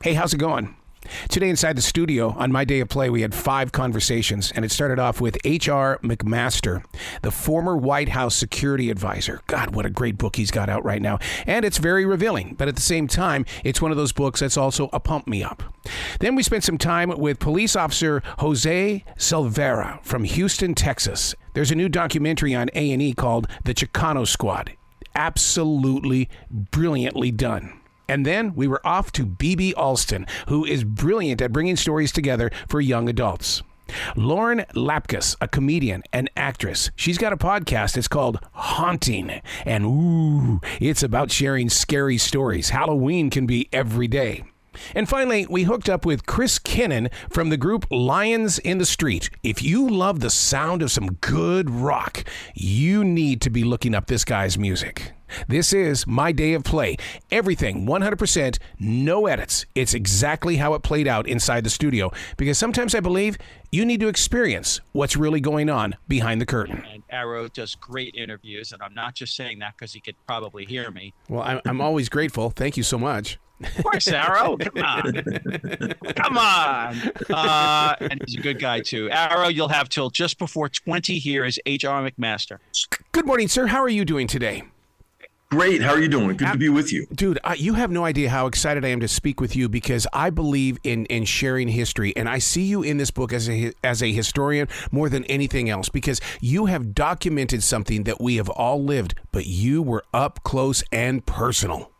Hey, how's it going? Today inside the studio, on my day of play, we had 5 conversations, and it started off with HR McMaster, the former White House security advisor. God, what a great book he's got out right now. And it's very revealing, but at the same time, it's one of those books that's also a pump-me-up. Then we spent some time with police officer Jose Selvera from Houston, Texas. There's a new documentary on A&E called The Chicano Squad. Absolutely brilliantly done. And then we were off to BB Alston, who is brilliant at bringing stories together for young adults. Lauren Lapkus, a comedian and actress. She's got a podcast. It's called Haunting. And ooh, it's about sharing scary stories. Halloween can be every day. And finally, we hooked up with Chris Kinnon from the group Lions In The Stree. If you love the sound of some good rock, you need to be looking up this guy's music. This is my day of play. Everything 100%, no edits. It's exactly how it played out inside the studio, because sometimes I believe you need to experience what's really going on behind the curtain. And Arrow does great interviews, and I'm not just saying that because he could probably hear me. Well, I'm always grateful. Thank you so much. Of course, Arrow. Come on. Come on. And he's a good guy, too. Arrow, you'll have till just before 20 here is HR McMaster. Good morning, sir. How are you doing today? Great. How are you doing? Good to be with you. Dude, you have no idea how excited I am to speak with you, because I believe in sharing history, and I see you in this book as a historian more than anything else, because you have documented something that we have all lived, but you were up close and personal.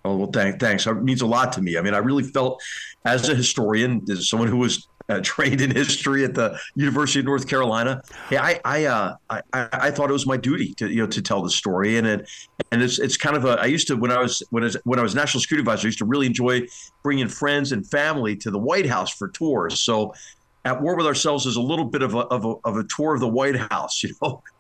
Oh, well, thanks. It means a lot to me. I mean, I really felt as a historian, as someone who was trained in history at the University of North Carolina. Hey, I thought it was my duty to tell the story, and it's kind of I used to when I was national security advisor, I used to really enjoy bringing friends and family to the White House for tours. So, At War with Ourselves is a little bit of a tour of the White House,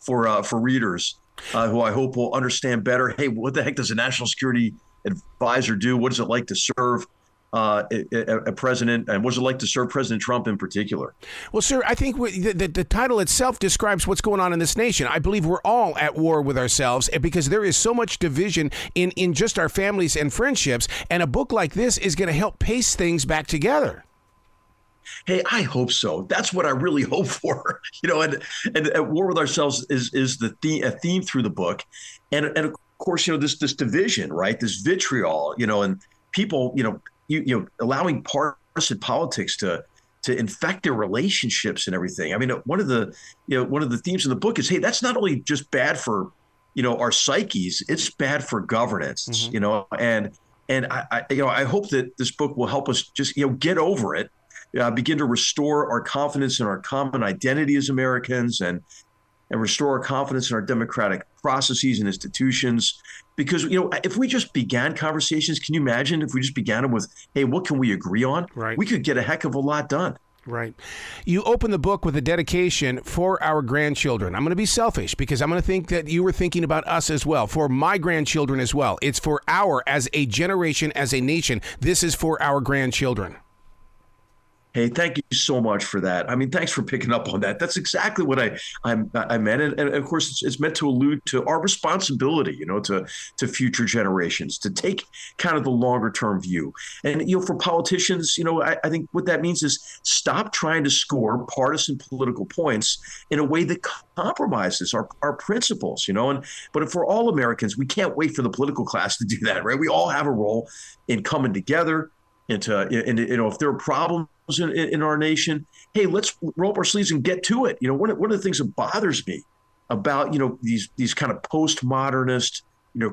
for readers who I hope will understand better. Hey, what the heck does a national security advisor do? What is it like to serve a president, and what's it like to serve President Trump in particular? Well, sir, I think the title itself describes what's going on in this nation. I believe we're all at war with ourselves, because there is so much division in just our families and friendships, and a book like this is going to help pace things back together. Hey, I hope so. That's what I really hope for. And At War with Ourselves is a theme through the book, and of course, this division, right? This vitriol, and people, allowing partisan politics to infect their relationships and everything. I mean, one of the themes in the book is, hey, that's not only just bad for, our psyches, it's bad for governance, and I hope that this book will help us just, get over it, begin to restore our confidence in our common identity as Americans, and restore our confidence in our democratic processes and institutions. Because, if we just began conversations, can you imagine if we just began them with, hey, what can we agree on? Right. We could get a heck of a lot done. Right. You open the book with a dedication for our grandchildren. I'm going to be selfish, because I'm going to think that you were thinking about us as well, for my grandchildren as well. It's for as a generation, as a nation. This is for our grandchildren. Hey, thank you so much for that. I mean, thanks for picking up on that. That's exactly what I meant. And of course, it's meant to allude to our responsibility, to future generations, to take kind of the longer term view. And, for politicians, I think what that means is stop trying to score partisan political points in a way that compromises our principles, but for all Americans, we can't wait for the political class to do that, right? We all have a role in coming together if there are problems in our nation, hey, let's roll up our sleeves and get to it. One of the things that bothers me about, these kind of postmodernist,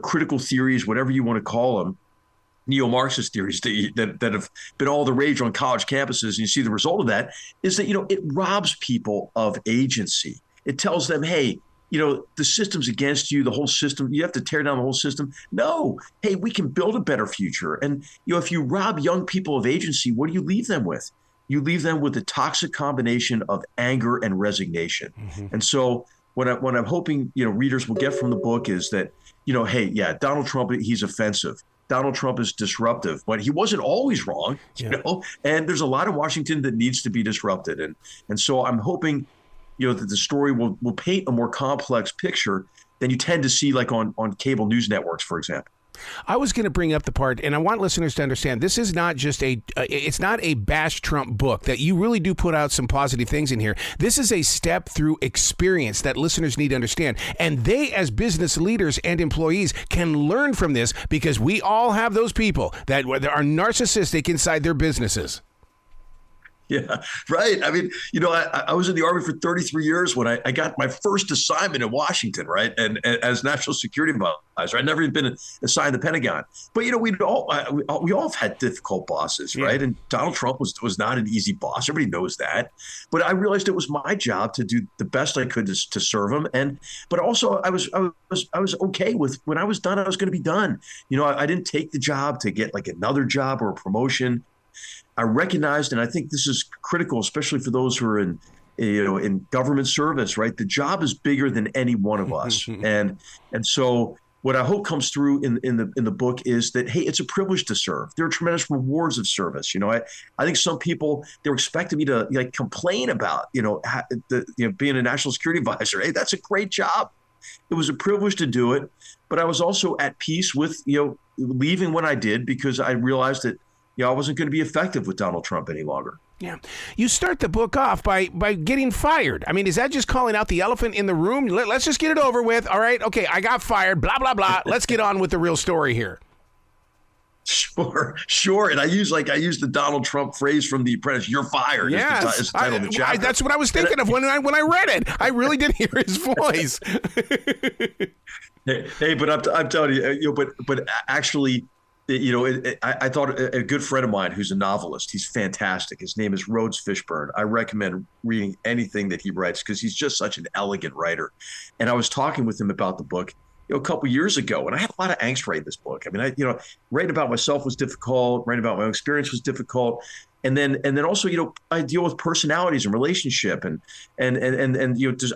critical theories, whatever you want to call them, neo-Marxist theories that have been all the rage on college campuses, and you see the result of that is that, it robs people of agency. It tells them, hey, the system's against you, the whole system, you have to tear down the whole system. No, hey, we can build a better future. And, if you rob young people of agency, what do you leave them with? You leave them with the toxic combination of anger and resignation. Mm-hmm. And so what I'm hoping, readers will get from the book is that, hey, yeah, Donald Trump, he's offensive. Donald Trump is disruptive, but he wasn't always wrong, and there's a lot of Washington that needs to be disrupted. And so I'm hoping, that the story will paint a more complex picture than you tend to see like on cable news networks, for example. I was going to bring up the part, and I want listeners to understand, this is not just it's not a bash Trump book, that you really do put out some positive things in here. This is a step through experience that listeners need to understand. And they, as business leaders and employees, can learn from this, because we all have those people that are narcissistic inside their businesses. Yeah, right. I mean, I was in the Army for 33 years when I got my first assignment in Washington, right? And as national security advisor, I'd never even been assigned the Pentagon. But, we all have had difficult bosses, right? And Donald Trump was not an easy boss. Everybody knows that. But I realized it was my job to do the best I could to serve him. But also I was okay with, when I was done, I was going to be done. I didn't take the job to get like another job or a promotion. I recognized, and I think this is critical, especially for those who are in government service, right? The job is bigger than any one of us. and so what I hope comes through in the book is that, hey, it's a privilege to serve. There are tremendous rewards of service. I think some people, they're expecting me to complain about, being a national security advisor. Hey, that's a great job. It was a privilege to do it, but I was also at peace with, leaving when I did, because I realized that I wasn't going to be effective with Donald Trump any longer. Yeah. You start the book off by getting fired. I mean, is that just calling out the elephant in the room? Let's just get it over with. All right. Okay. I got fired. Blah, blah, blah. Let's get on with the real story here. Sure. And I use the Donald Trump phrase from The Apprentice. You're fired. Yes. Is the title of the chapter. That's what I was thinking of when I read it. I really did hear his voice. Hey, but I'm telling you, but actually, I thought a good friend of mine who's a novelist, he's fantastic. His name is Rhodes Fishburne. I recommend reading anything that he writes, because he's just such an elegant writer. And I was talking with him about the book, a couple years ago, and I had a lot of angst writing this book. I mean, writing about myself was difficult. Writing about my own experience was difficult. And then also, I deal with personalities and relationship, and I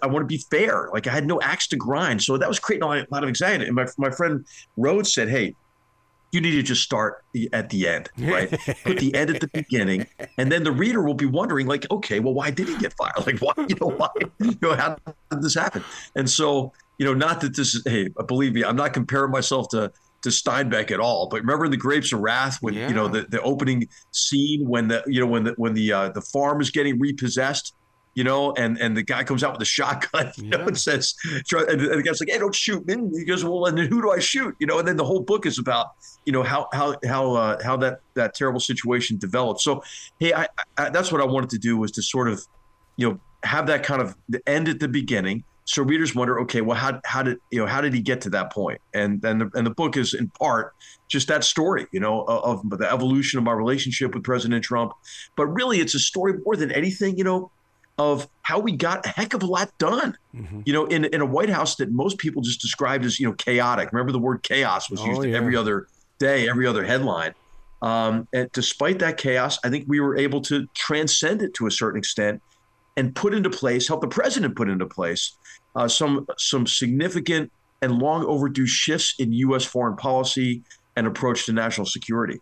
want to be fair. Like, I had no axe to grind, so that was creating a lot of anxiety. And my friend Rhodes said, "Hey, you need to just start at the end, right? Put the end at the beginning, and then the reader will be wondering, like, okay, well, why did he get fired? Like, why? How did this happen?" And so, not that this is, hey, believe me, I'm not comparing myself to Steinbeck at all. But remember in The Grapes of Wrath, when the opening scene, when the farm is getting repossessed. And the guy comes out with a shotgun, and says, and the guy's like, "Hey, don't shoot me." And he goes, "Well, and then who do I shoot?" And then the whole book is about, how that terrible situation developed. So, hey, I that's what I wanted to do, was to sort of, have that kind of the end at the beginning, so readers wonder, okay, well, how did he get to that point? And the book is in part just that story, of the evolution of my relationship with President Trump. But really, it's a story more than anything, of how we got a heck of a lot done, in a White House that most people just described as, chaotic. Remember, the word chaos was used every other day, every other headline. And despite that chaos, I think we were able to transcend it to a certain extent and help the president put into place some significant and long overdue shifts in U.S. foreign policy and approach to national security.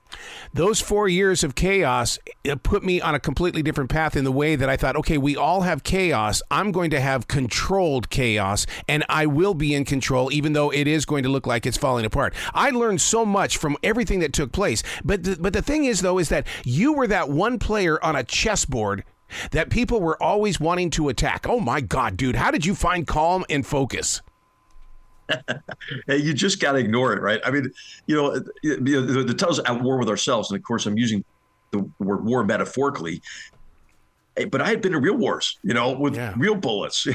Those 4 years of chaos put me on a completely different path, in the way that I thought, okay, we all have chaos. I'm going to have controlled chaos, and I will be in control, even though it is going to look like it's falling apart. I learned so much from everything that took place. But the thing is, though, is that you were that one player on a chessboard that people were always wanting to attack. Oh, my God, dude, how did you find calm and focus? Hey, you just got to ignore it, right? I mean, the tells us at war with ourselves. And of course, I'm using the word war metaphorically. But I had been in real wars, with real bullets.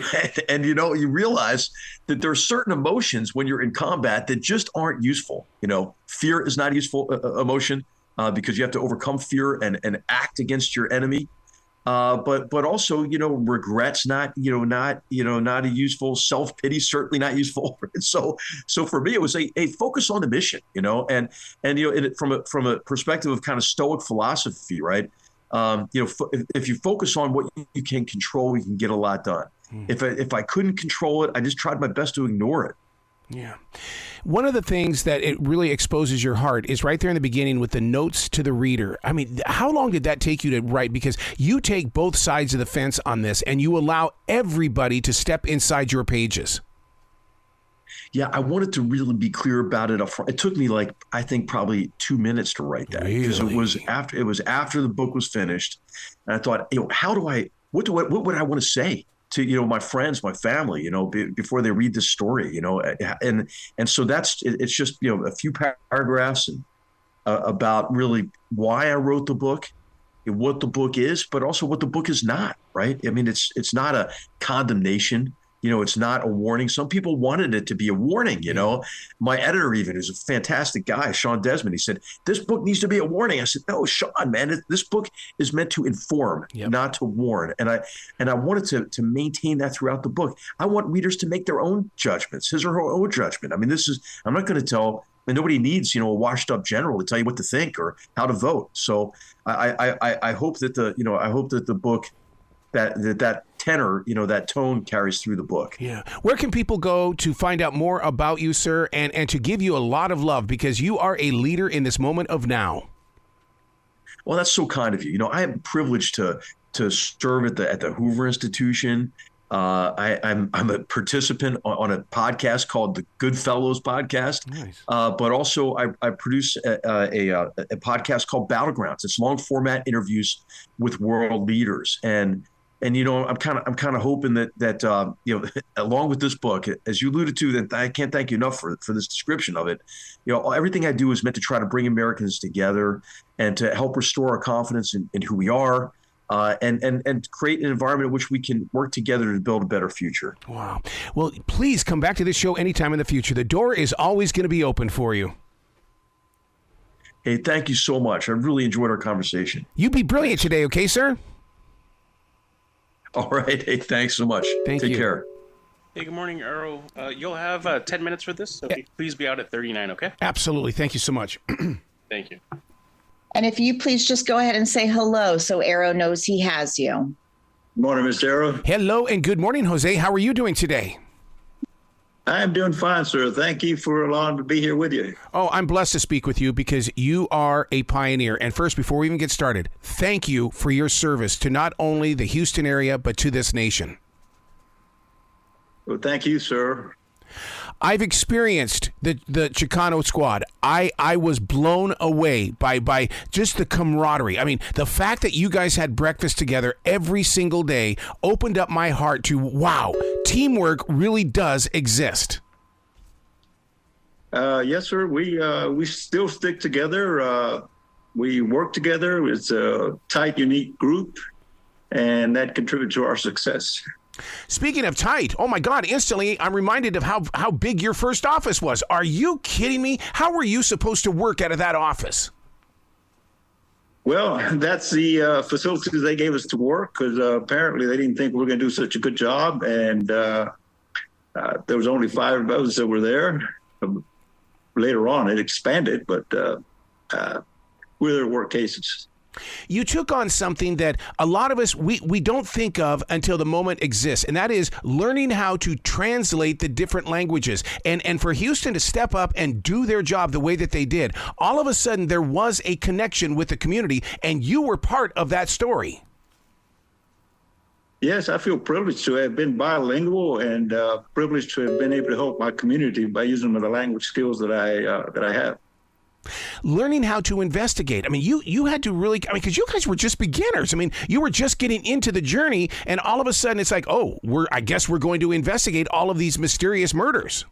And, you realize that there are certain emotions when you're in combat that just aren't useful. Fear is not a useful emotion because you have to overcome fear and act against your enemy. But also, regret's not a useful, self-pity certainly not useful. So for me, it was a focus on the mission, and from a perspective of kind of Stoic philosophy, right? If you focus on what you can control, you can get a lot done. If I couldn't control it, I just tried my best to ignore it. Yeah. One of the things that it really exposes your heart is right there in the beginning with the notes to the reader. I mean, how long did that take you to write? Because you take both sides of the fence on this, and you allow everybody to step inside your pages. Yeah, I wanted to really be clear about it up front. It took me I think probably 2 minutes to write that because it was after the book was finished, and I thought, what would I want to say to my friends, my family, before they read this story, and so it's just a few paragraphs and about really why I wrote the book, what the book is, but also what the book is not. Right? I mean, it's not a condemnation. It's not a warning. Some people wanted it to be a warning. My editor even is a fantastic guy, Sean Desmond. He said, this book needs to be a warning. I said, no, Sean, man, this book is meant to inform, not to warn. And I wanted to maintain that throughout the book. I want readers to make their own judgments, his or her own judgment. I mean, I'm not going to tell, and nobody needs, a washed up general to tell you what to think or how to vote. So I hope that the book, that tenor, that tone carries through the book. Yeah. Where can people go to find out more about you, sir, and to give you a lot of love, because you are a leader in this moment of now? Well, that's so kind of you. I am privileged to serve at the Hoover Institution. I'm a participant on a podcast called the Goodfellows podcast. Nice. But also I produce a podcast called Battlegrounds. It's long format interviews with world leaders. And I'm kind of hoping that along with this book, as you alluded to, that I can't thank you enough for this description of it. Everything I do is meant to try to bring Americans together and to help restore our confidence in who we are, and create an environment in which we can work together to build a better future. Wow. Well, please come back to this show anytime in the future. The door is always going to be open for you. Hey, thank you so much. I really enjoyed our conversation. You be brilliant today, okay, sir? All right. Hey, thanks so much. Take care. Hey, good morning, Earl. You'll have 10 minutes for this, so please be out at 39, okay? Absolutely. Thank you so much. Thank you. And if you please just go ahead and say hello so Arrow knows he has you. Good morning, Mr. Arrow. Hello and good morning, Jose. How are you doing today? I'm doing fine, sir. Thank you for allowing me to be here with you. Oh, I'm blessed to speak with you because you are a pioneer. And first, before we even get started, thank you for your service to not only the Houston area, but to this nation. Well, thank you, sir. I've experienced the Chicano Squad. I was blown away by just the camaraderie. I mean, the fact that you guys had breakfast together every single day opened up my heart to, wow, teamwork really does exist. Yes, sir. We still stick together. We work together. It's a tight, unique group, and that contributes to our success. Speaking of tight, oh my God, instantly I'm reminded of how big your first office was. Are you kidding me? How were you supposed to work out of that office? Well, that's the facilities they gave us to work because apparently they didn't think we were going to do such a good job. And there was only 5 of us that were there. Later on, it expanded, but we're there to work cases. You took on something that a lot of us, we don't think of until the moment exists, and that is learning how to translate the different languages. And for Houston to step up and do their job the way that they did, all of a sudden there was a connection with the community, and you were part of that story. Yes, I feel privileged to have been bilingual and privileged to have been able to help my community by using the language skills that I have. Learning how to investigate. I mean, you had to really, because you guys were just beginners. I mean, you were just getting into the journey, and all of a sudden it's like, oh, I guess we're going to investigate all of these mysterious murders.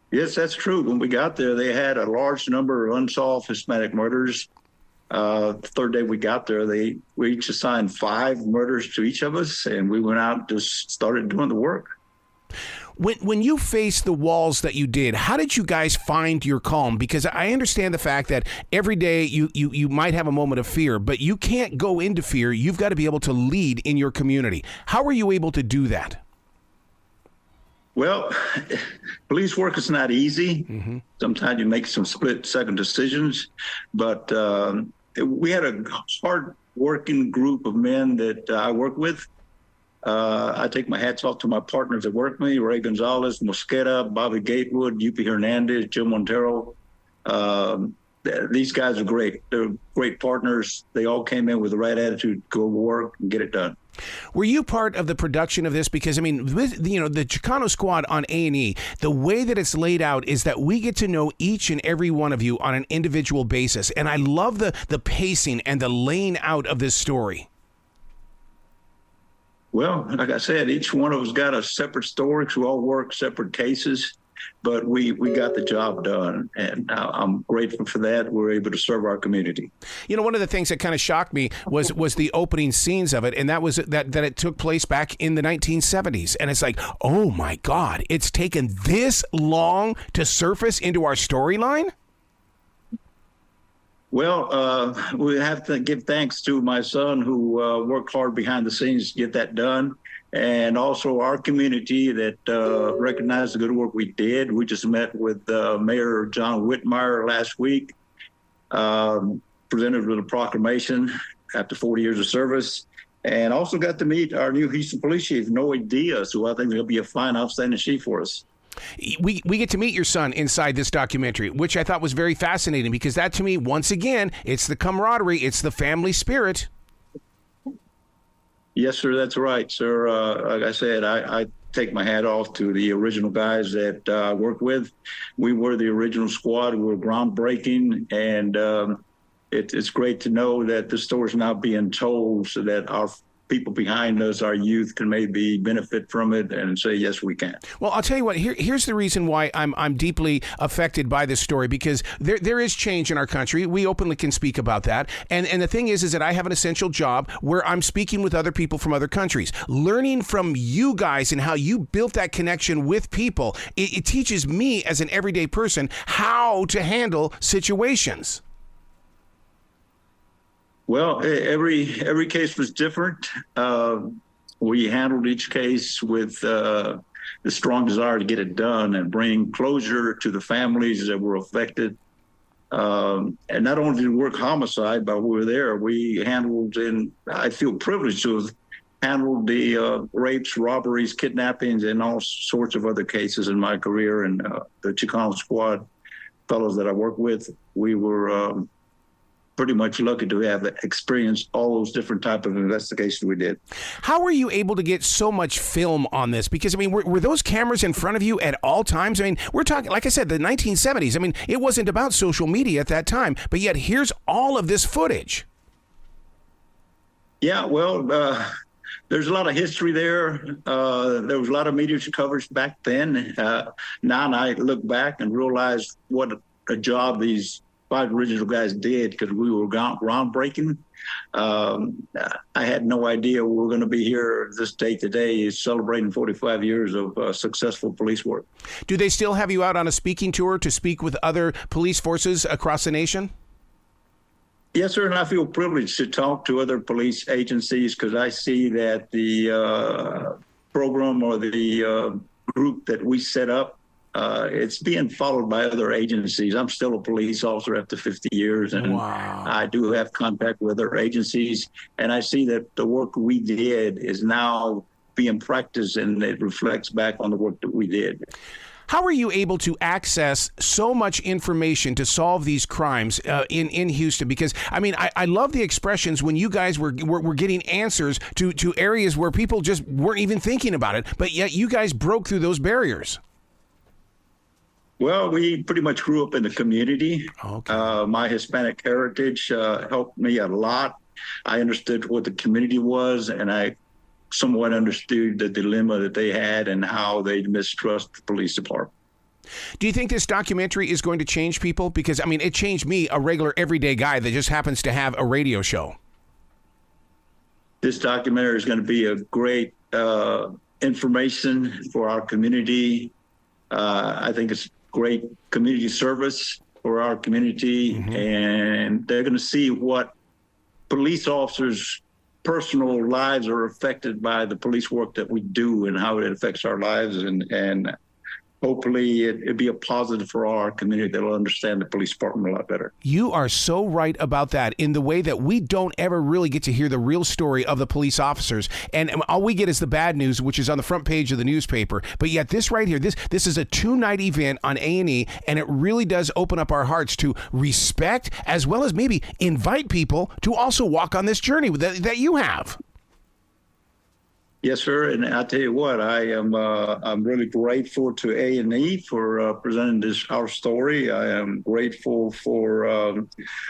Yes, that's true. When we got there, they had a large number of unsolved Hispanic murders. The third day we got there, we each assigned 5 murders to each of us, and we went out and just started doing the work. When you faced the walls that you did, how did you guys find your calm? Because I understand the fact that every day you might have a moment of fear, but you can't go into fear. You've got to be able to lead in your community. How were you able to do that? Well, police work is not easy. Mm-hmm. Sometimes you make some split-second decisions, but we had a hard-working group of men that I work with. I take my hats off to my partners that work with me, Ray Gonzalez, Mosqueda, Bobby Gatewood, UP Hernandez, Jim Montero. These guys are great. They're great partners. They all came in with the right attitude to go work and get it done. Were you part of the production of this? Because, I mean, with, you know, the Chicano Squad on A&E, the way that it's laid out is that we get to know each and every one of you on an individual basis. And I love the pacing and the laying out of this story. Well, like I said, each one of us got a separate story because we all work separate cases, but we got the job done, and I'm grateful for that. We're able to serve our community. You know, one of the things that kind of shocked me was the opening scenes of it, and that was that it took place back in the 1970s. And it's like, oh my God, it's taken this long to surface into our storyline? Well, we have to give thanks to my son who worked hard behind the scenes to get that done, and also our community that recognized the good work we did. We just met with Mayor John Whitmire last week, presented with a proclamation after 40 years of service, and also got to meet our new Houston Police Chief, Noe Diaz, who I think will be a fine, outstanding chief for us. We get to meet your son inside this documentary, which I thought was very fascinating, because that, to me, once again, it's the camaraderie, it's the family spirit. Yes, sir, that's right, sir. Like I said, I take my hat off to the original guys that I worked with. We were the original squad. We were groundbreaking, and it's great to know that the story is now being told so that our people behind us, our youth, can maybe benefit from it and say, yes, we can. Well, I'll tell you what, here's the reason why I'm deeply affected by this story, because there is change in our country. We openly can speak about that. And the thing is that I have an essential job where I'm speaking with other people from other countries, learning from you guys and how you built that connection with people. It teaches me as an everyday person how to handle situations. Well, every case was different. We handled each case with the strong desire to get it done and bring closure to the families that were affected. And not only did we work homicide, but we were there. We handled, and I feel privileged to have handled the rapes, robberies, kidnappings, and all sorts of other cases in my career. And the Chicano Squad fellows that I work with, we were pretty much lucky to have experienced all those different type of investigations we did. How were you able to get so much film on this? Because, I mean, were those cameras in front of you at all times? I mean, we're talking, like I said, the 1970s. I mean, it wasn't about social media at that time, but yet here's all of this footage. Yeah, well, there's a lot of history there. There was a lot of media coverage back then. Now I look back and realize what a job these 5 original guys did, because we were groundbreaking. I had no idea we were going to be here this day today, celebrating 45 years of successful police work. Do they still have you out on a speaking tour to speak with other police forces across the nation? Yes, sir, and I feel privileged to talk to other police agencies, because I see that the program or the group that we set up, it's being followed by other agencies. I'm still a police officer after 50 years, and wow. I do have contact with other agencies, and I see that the work we did is now being practiced, and it reflects back on the work that we did. How are you able to access so much information to solve these crimes in Houston? Because, I mean, I love the expressions when you guys were getting answers to areas where people just weren't even thinking about it, but yet you guys broke through those barriers. Well, we pretty much grew up in the community. Okay. My Hispanic heritage helped me a lot. I understood what the community was, and I somewhat understood the dilemma that they had and how they mistrust the police department. Do you think this documentary is going to change people? Because, I mean, it changed me, a regular everyday guy that just happens to have a radio show. This documentary is going to be a great information for our community. I think it's great community service for our community, mm-hmm. and they're going to see what police officers' personal lives are affected by the police work that we do and how it affects our lives, and hopefully it'd be a positive for our community that will understand the police department a lot better. You are so right about that, in the way that we don't ever really get to hear the real story of the police officers. And all we get is the bad news, which is on the front page of the newspaper. But yet this right here, this is a 2-night event on A&E, and it really does open up our hearts to respect, as well as maybe invite people to also walk on this journey that you have. Yes, sir. And I tell you what, I'm really grateful to A&E for presenting our story. I am grateful for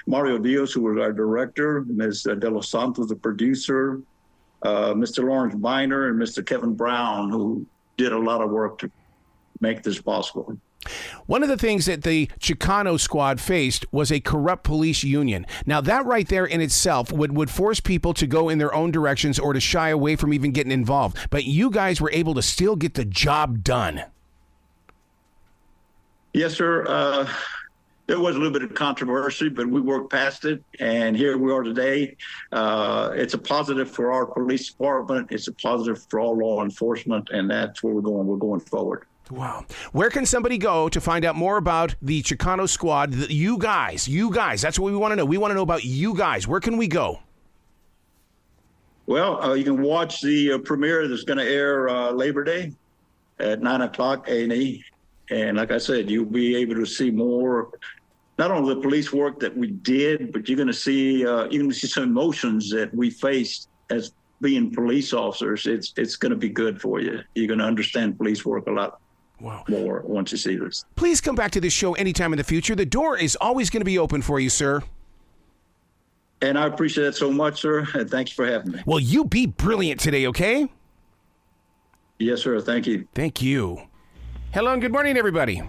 Mario Diaz, who was our director, Ms. De Los Santos, the producer, Mr. Lawrence Biner, and Mr. Kevin Brown, who did a lot of work to make this possible. One of the things that the Chicano Squad faced was a corrupt police union. Now, that right there in itself would force people to go in their own directions or to shy away from even getting involved. But you guys were able to still get the job done. Yes, sir. There was a little bit of controversy, but we worked past it, and here we are today. It's a positive for our police department. It's a positive for all law enforcement, and that's where we're going. We're going forward. Wow. Where can somebody go to find out more about the Chicano Squad? You guys, that's what we want to know. We want to know about you guys. Where can we go? Well, you can watch the premiere that's going to air Labor Day at 9 o'clock A&E. And like I said, you'll be able to see more, not only the police work that we did, but you're going to see some emotions that we faced as being police officers. It's going to be good for you. You're going to understand police work a lot. Wow. More once you see this. Please come back to this show anytime in the future. The door is always going to be open for you, sir. And I appreciate that so much, sir. And thank you for having me. Well, you be brilliant today, okay? Yes, sir. Thank you. Thank you. Hello and good morning, everybody.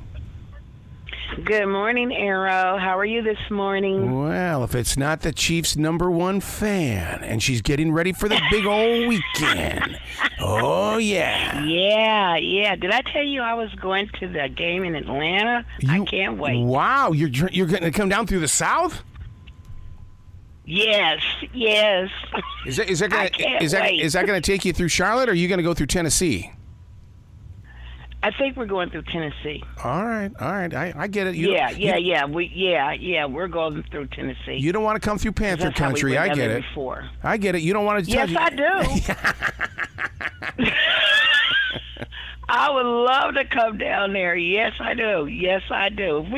Good morning, Arrow. How are you this morning? Well, if it's not the Chiefs' #1 fan, and she's getting ready for the big old weekend. Oh, yeah. Yeah. Did I tell you I was going to the game in Atlanta? I can't wait. Wow, you're going to come down through the South? Yes. Is that going to take you through Charlotte, or are you going to go through Tennessee? I think we're going through Tennessee. All right. I get it. We're going through Tennessee. You don't want to come through Panther country. I get it. Before. I get it. You don't want to. Yes, I do. I would love to come down there. Yes, I do. I don't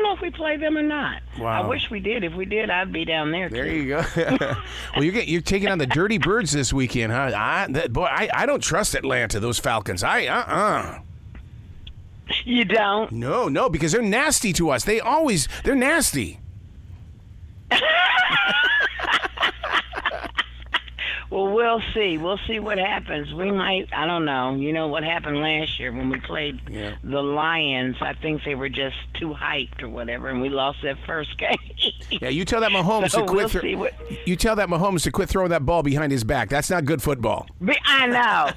know if we play them or not. Wow. I wish we did. If we did, I'd be down there. There you go. Well, you're taking on the Dirty Birds this weekend, huh? I don't trust Atlanta. Those Falcons. You don't? No, because they're nasty to us. They're nasty. Well, we'll see. We'll see what happens. We might, I don't know. You know what happened last year when we played the Lions? I think they were just too hyped or whatever, and we lost that first game. Yeah, you tell that Mahomes to quit. You tell that Mahomes to quit throwing that ball behind his back. That's not good football. I know.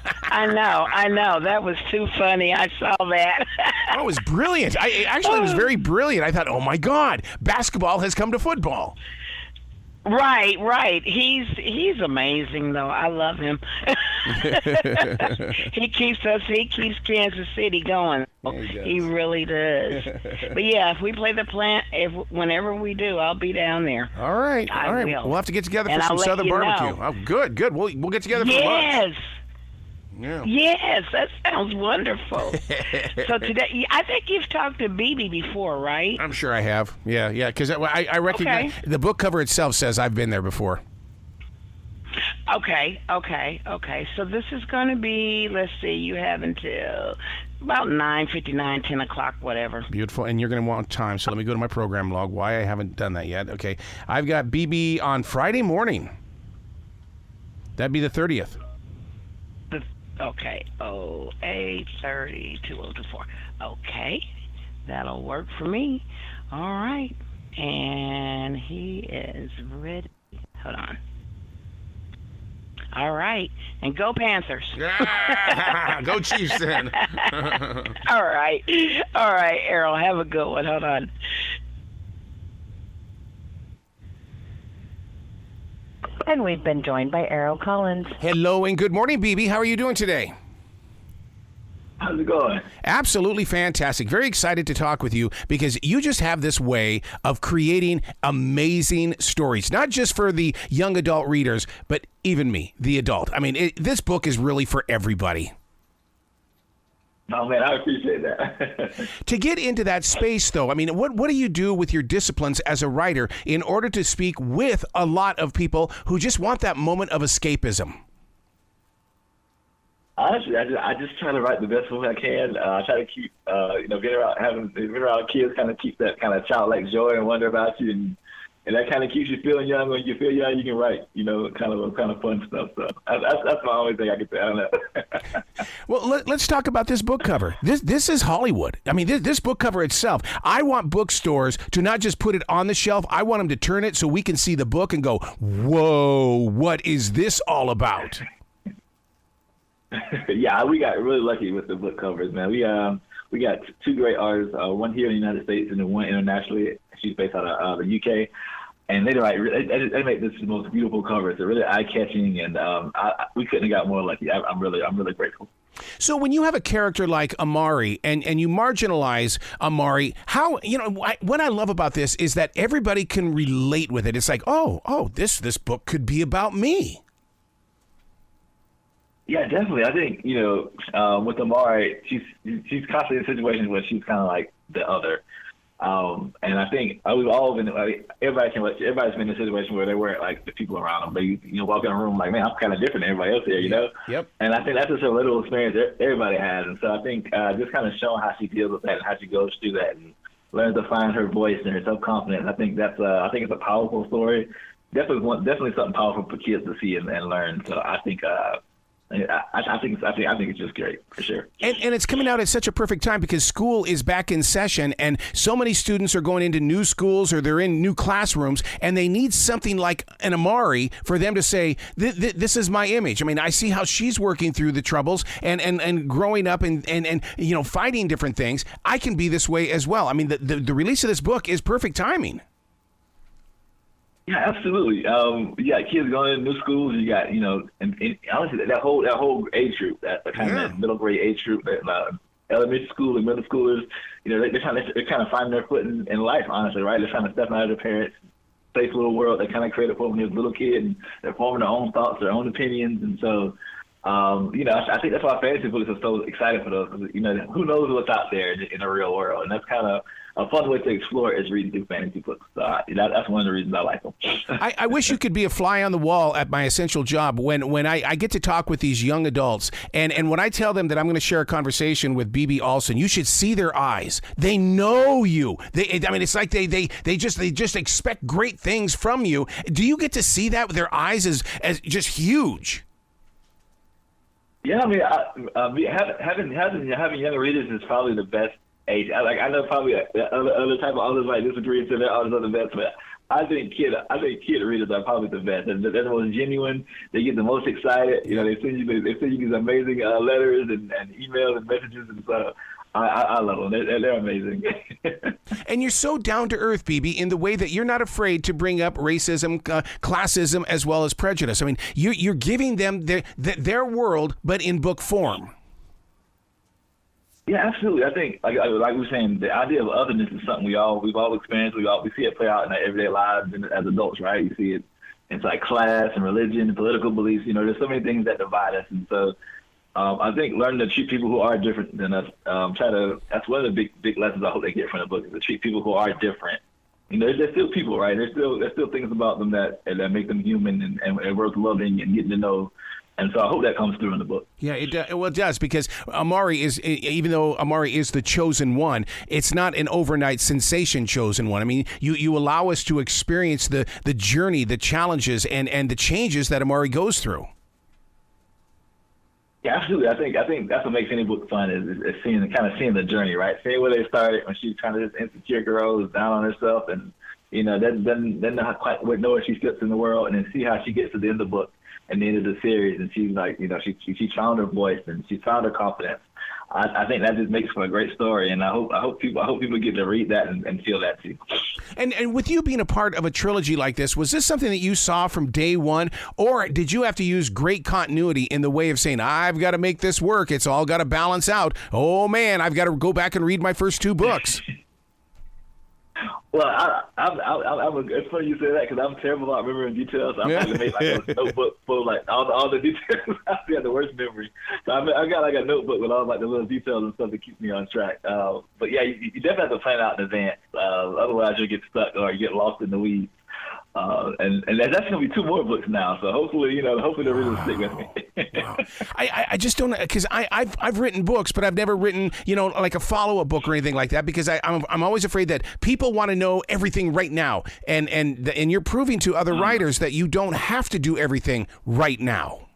That was too funny. I saw that. Oh, it was brilliant. It was very brilliant. I thought, oh my God, basketball has come to football. Right. He's amazing though. I love him. He keeps Kansas City going. He really does. But yeah, if we play the plant, whenever we do, I'll be down there. All right. Will. We'll have to get together for some Southern barbecue. Oh, good. We'll get together for lunch. Yeah. Yes, that sounds wonderful. So today, I think you've talked to BB before, right? I'm sure I have. Yeah, because I recognize the book cover itself says I've been there before. Okay. So this is going to be, let's see, you have until about 9:59, 10 o'clock, whatever. Beautiful. And you're going to want time, so let me go to my program log. Why I haven't done that yet. Okay. I've got BB on Friday morning. That'd be the 30th. Okay, 8:30, 2024. Okay, that'll work for me. All right, and he is ready. Hold on. All right, and go Panthers. Go Chiefs then. All right, Errol, have a good one. Hold on. And we've been joined by Errol Collins. Hello and good morning, BB. How are you doing today? How's it going? Absolutely fantastic. Very excited to talk with you because you just have this way of creating amazing stories, not just for the young adult readers, but even me, the adult. I mean, this book is really for everybody. Oh, man, I appreciate that. To get into that space, though, I mean, what do you do with your disciplines as a writer in order to speak with a lot of people who just want that moment of escapism? Honestly, I just try to write the best book I can. I try to keep, being around kids, kind of keep that kind of childlike joy and wonder about you, and that kind of keeps you feeling young. When you feel young, you can write, kind of fun stuff. So that's my only thing I can say on that. Well, let's talk about this book cover. This is Hollywood. I mean, this book cover itself. I want bookstores to not just put it on the shelf. I want them to turn it so we can see the book and go, "Whoa, what is this all about?" Yeah, we got really lucky with the book covers, man. We got two great artists, one here in the United States and then one internationally. She's based out of the UK, and they make this the most beautiful covers. They're really eye catching, and we couldn't have got more lucky. I'm really grateful. So when you have a character like Amari and you marginalize Amari, how, what I love about this is that everybody can relate with it. It's like, oh, this book could be about me. Yeah, definitely. I think, with Amari, she's constantly in situations where she's kind of like the other. And I think we've all been, everybody's been in a situation where they weren't like the people around them. But you walk in a room like, man, I'm kind of different than everybody else here, you know? Yep. And I think that's just a little experience everybody has. And so I think just kind of showing how she deals with that and how she goes through that and learns to find her voice and her self-confidence. I think it's a powerful story. Definitely something powerful for kids to see and learn. So I think I think it's just great for sure. And it's coming out at such a perfect time because school is back in session and so many students are going into new schools or they're in new classrooms and they need something like an Amari for them to say, this is my image. I mean, I see how she's working through the troubles and growing up and fighting different things. I can be this way as well. I mean, the release of this book is perfect timing. Yeah, absolutely. You got kids going into new schools. You got, and honestly, that whole age group, that kind of middle grade age group, elementary school and middle schoolers, they're kind of finding their foot in life, honestly, right? They're trying to step out of their parents' safe little world they kind of created for them when they was a little kid, and they're forming their own thoughts, their own opinions, and so. I think that's why fantasy books are so exciting for those. Because, who knows what's out there in the real world, and that's kind of a fun way to explore is reading through fantasy books. So that's one of the reasons I like them. I wish you could be a fly on the wall at my essential job when I get to talk with these young adults, and when I tell them that I'm going to share a conversation with BB Alston, you should see their eyes. They know you. It's like they just expect great things from you. Do you get to see that with their eyes as just huge? Yeah, having younger readers is probably the best age. I know probably other type of others might disagree and say that others are the best, but I think kid readers are probably the best. They're the most genuine. They get the most excited. They send you these amazing letters and emails and messages, and so I love them. They're amazing. And you're so down to earth, BB, in the way that you're not afraid to bring up racism, classism, as well as prejudice. I mean, you're giving them their world, but in book form. Yeah, absolutely. I think, like we were saying, the idea of otherness is something we've all experienced. We see it play out in our everyday lives and as adults, right? You see it in like class and religion and political beliefs. There's so many things that divide us, and so. I think learning to treat people who are different than us, that's one of the big lessons I hope they get from the book, is to treat people who are different. They're still people, right? There's still things about them that make them human and worth loving and getting to know. And so I hope that comes through in the book. Yeah, it does, because Amari is, even though Amari is the chosen one, it's not an overnight sensation chosen one. I mean, you allow us to experience the journey, the challenges, and the changes that Amari goes through. Yeah, absolutely. I think that's what makes any book fun is seeing the journey, right? Seeing where they started when she's kind of this insecure girl who's down on herself, and doesn't not quite know where she fits in the world, and then see how she gets to the end of the book and the end of the series, and she's like, she found her voice and she found her confidence. I think that just makes for a great story, and I hope people get to read that and feel that too. And with you being a part of a trilogy like this, was this something that you saw from day one, or did you have to use great continuity in the way of saying, I've got to make this work, it's all got to balance out, oh man, I've got to go back and read my first two books? Well, it's funny you say that, because I'm terrible about remembering details. I'm going to make like a notebook full of like all the details. I have the worst memory. So I got like a notebook with all like the little details and stuff that keeps me on track. But yeah, you definitely have to plan out in advance. Otherwise you'll get stuck or you get lost in the weeds. And that's going to be 2 more books now. So hopefully the readers will stick with me. Wow. I just don't, because I've written books, but I've never written, like a follow-up book or anything like that, because I'm always afraid that people want to know everything right now. And you're proving to other writers that you don't have to do everything right now.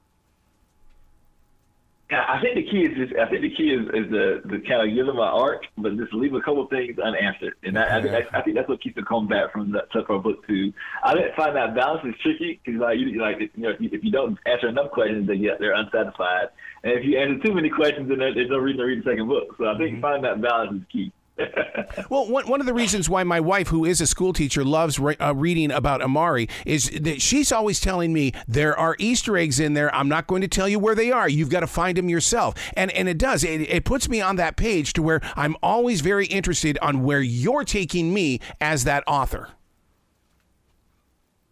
Yeah, I think the key is the kind of give them an arc, but just leave a couple of things unanswered, and I think that's what keeps it coming back from a book two. I didn't find that balance is tricky because if you don't answer enough questions, they're unsatisfied, and if you answer too many questions, then there's no reason to read the second book. So I think finding that balance is key. Well, one of the reasons why my wife, who is a school teacher, loves reading about Amari is that she's always telling me there are Easter eggs in there. I'm not going to tell you where they are. You've got to find them yourself. And it does. It puts me on that page to where I'm always very interested on where you're taking me as that author.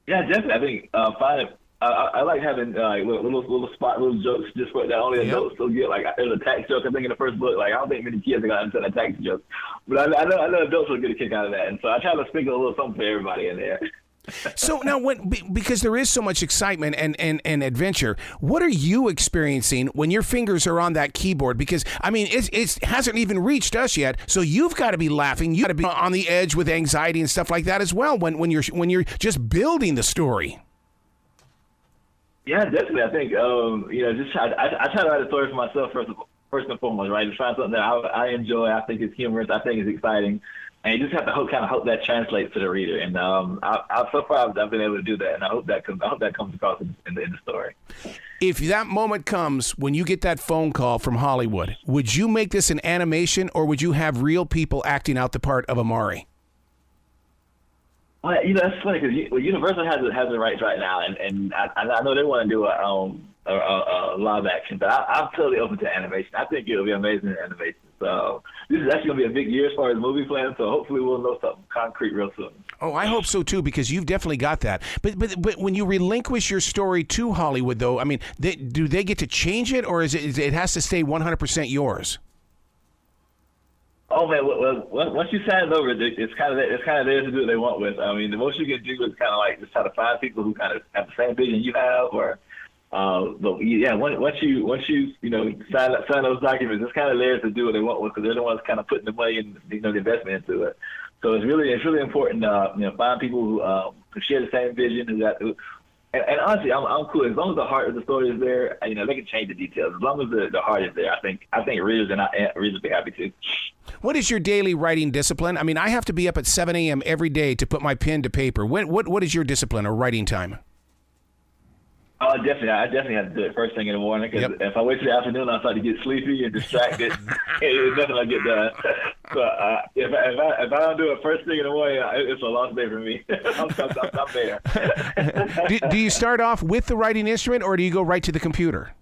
Yeah, definitely. I think I like having little jokes just for that only adults will get. Like there's a tax joke I think in the first book. Like I don't think many kids are gonna understand a tax joke, but I know adults will get a kick out of that, and so I try to sprinkle a little something for everybody in there. So now, because there is so much excitement and adventure, what are you experiencing when your fingers are on that keyboard? Because I mean, it hasn't even reached us yet, so you've got to be laughing. You got to be on the edge with anxiety and stuff like that as well when you're just building the story. Yeah, definitely. I think I try to write a story for myself first and foremost, right? To find something that I enjoy, I think is humorous, I think is exciting, and you just have to hope that translates to the reader. And so far I've been able to do that, and I hope that comes across in the story. If that moment comes when you get that phone call from Hollywood, would you make this an animation, or would you have real people acting out the part of Amari? Well, that's funny because Universal has the rights right now, and I know they want to do a live action, but I'm totally open to animation. I think it'll be amazing in animation. So this is actually going to be a big year as far as movie plans. So hopefully we'll know something concrete real soon. Oh, I hope so too, because you've definitely got that. But when you relinquish your story to Hollywood, though, I mean, do they get to change it, or is it has to stay 100% yours? Oh man! Well, once you sign it over, it's kind of theirs to do what they want with. I mean, the most you can do is kind of like just try to find people who kind of have the same vision you have, or but yeah, once you sign those documents, it's kind of theirs to do what they want with, because they're the ones kind of putting the money and the investment into it. So it's really important to find people who share the same vision and that. And honestly, I'm cool as long as the heart of the story is there. They can change the details as long as the heart is there. I think readers will be happy too. What is your daily writing discipline? I mean, I have to be up at 7 a.m. every day to put my pen to paper. What is your discipline or writing time? Definitely. I definitely have to do it first thing in the morning, because if I wait till the afternoon, I start to get sleepy and distracted. It's nothing I get done. So if I don't do it first thing in the morning, it's a lost day for me. I'm there. Do you start off with the writing instrument, or do you go right to the computer?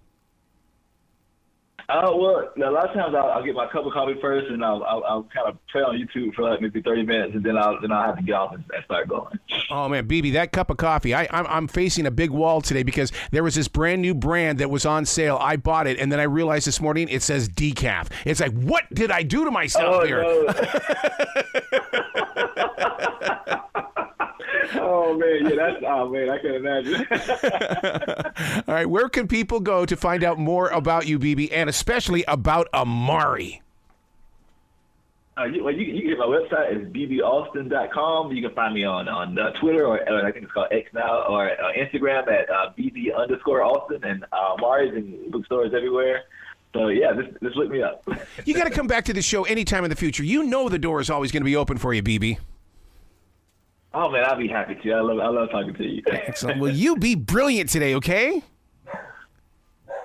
Well, a lot of times I'll get my cup of coffee first, and I'll kind of play on YouTube for like maybe 30 minutes, and then I'll have to get off and start going. Oh man, BB, that cup of coffee! I'm facing a big wall today because there was this brand new brand that was on sale. I bought it, and then I realized this morning it says decaf. It's like, what did I do to myself here? No. Oh man, I can imagine. All right, where can people go to find out more about you, BB, and especially about Amari? You can get my website. It's bbaalston.com. You can find me on Twitter, or I think it's called X now, or Instagram at bb_Alston, and Amari's in bookstores everywhere. So yeah, just look me up. You got to come back to the show anytime in the future. You know the door is always going to be open for you, BB. Oh man, I'll be happy to. I love talking to you. Excellent. Well, you be brilliant today, okay?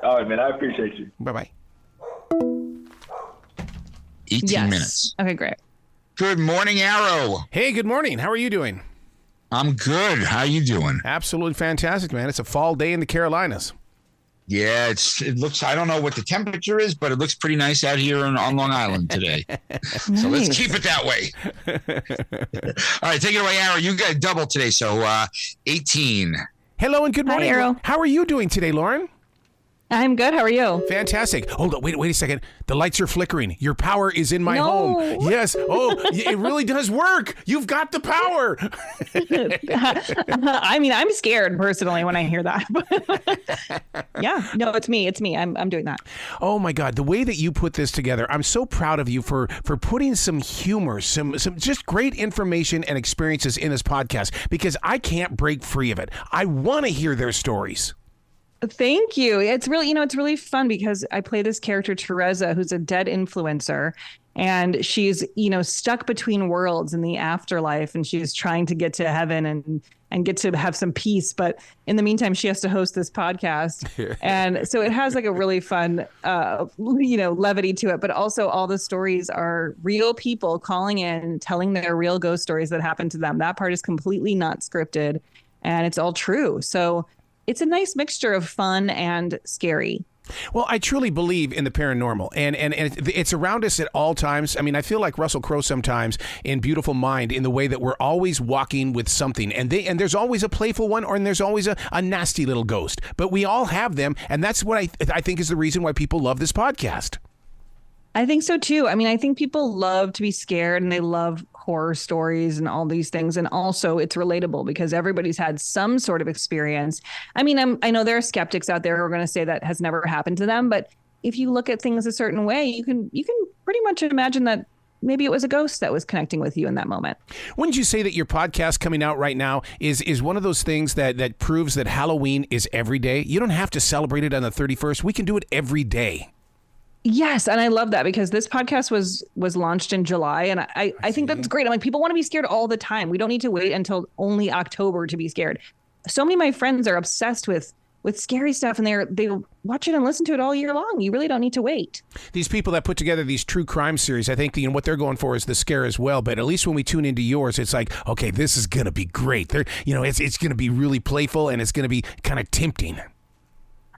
All right, man. I appreciate you. Bye-bye. 18 minutes. Okay, great. Good morning, Arrow. Hey, good morning. How are you doing? I'm good. How you doing? Absolutely fantastic, man. It's a fall day in the Carolinas. Yeah, it looks, I don't know what the temperature is, but it looks pretty nice out here on Long Island today. So let's keep it that way. All right, take it away, Arrow. You got a double today, so 18. Hello and good morning. Hi, Arrow. How are you doing today, Lauren? I'm good. How are you? Fantastic. Hold on. Wait a second. The lights are flickering. Your power is in my home. Yes. Oh, it really does work. You've got the power. I mean, I'm scared personally when I hear that. Yeah. No, it's me. I'm doing that. Oh my God. The way that you put this together, I'm so proud of you for putting some humor, some just great information and experiences in this podcast, because I can't break free of it. I want to hear their stories. Thank you. It's really fun because I play this character, Teresa, who's a dead influencer, and she's, stuck between worlds in the afterlife, and she's trying to get to heaven and get to have some peace. But in the meantime, she has to host this podcast. And so it has like a really fun, levity to it. But also all the stories are real people calling in, telling their real ghost stories that happened to them. That part is completely not scripted, and it's all true. So it's a nice mixture of fun and scary. Well, I truly believe in the paranormal, and it's around us at all times. I mean, I feel like Russell Crowe sometimes in Beautiful Mind, in the way that we're always walking with something, and there's always a playful one, and there's always a nasty little ghost. But we all have them, and that's what I think is the reason why people love this podcast. I think so too. I mean, I think people love to be scared, and they love horror stories and all these things. And also it's relatable because everybody's had some sort of experience. I mean, I know there are skeptics out there who are going to say that has never happened to them. But if you look at things a certain way, you can pretty much imagine that maybe it was a ghost that was connecting with you in that moment. Wouldn't you say that your podcast coming out right now is one of those things that proves that Halloween is every day? You don't have to celebrate it on the 31st. We can do it every day. Yes. And I love that because this podcast was launched in July. And I think that's great. I'm like, people want to be scared all the time. We don't need to wait until only October to be scared. So many of my friends are obsessed with scary stuff, and they watch it and listen to it all year long. You really don't need to wait. These people that put together these true crime series, I think what they're going for is the scare as well. But at least when we tune into yours, it's like, okay, this is going to be great. It's going to be really playful, and it's going to be kind of tempting.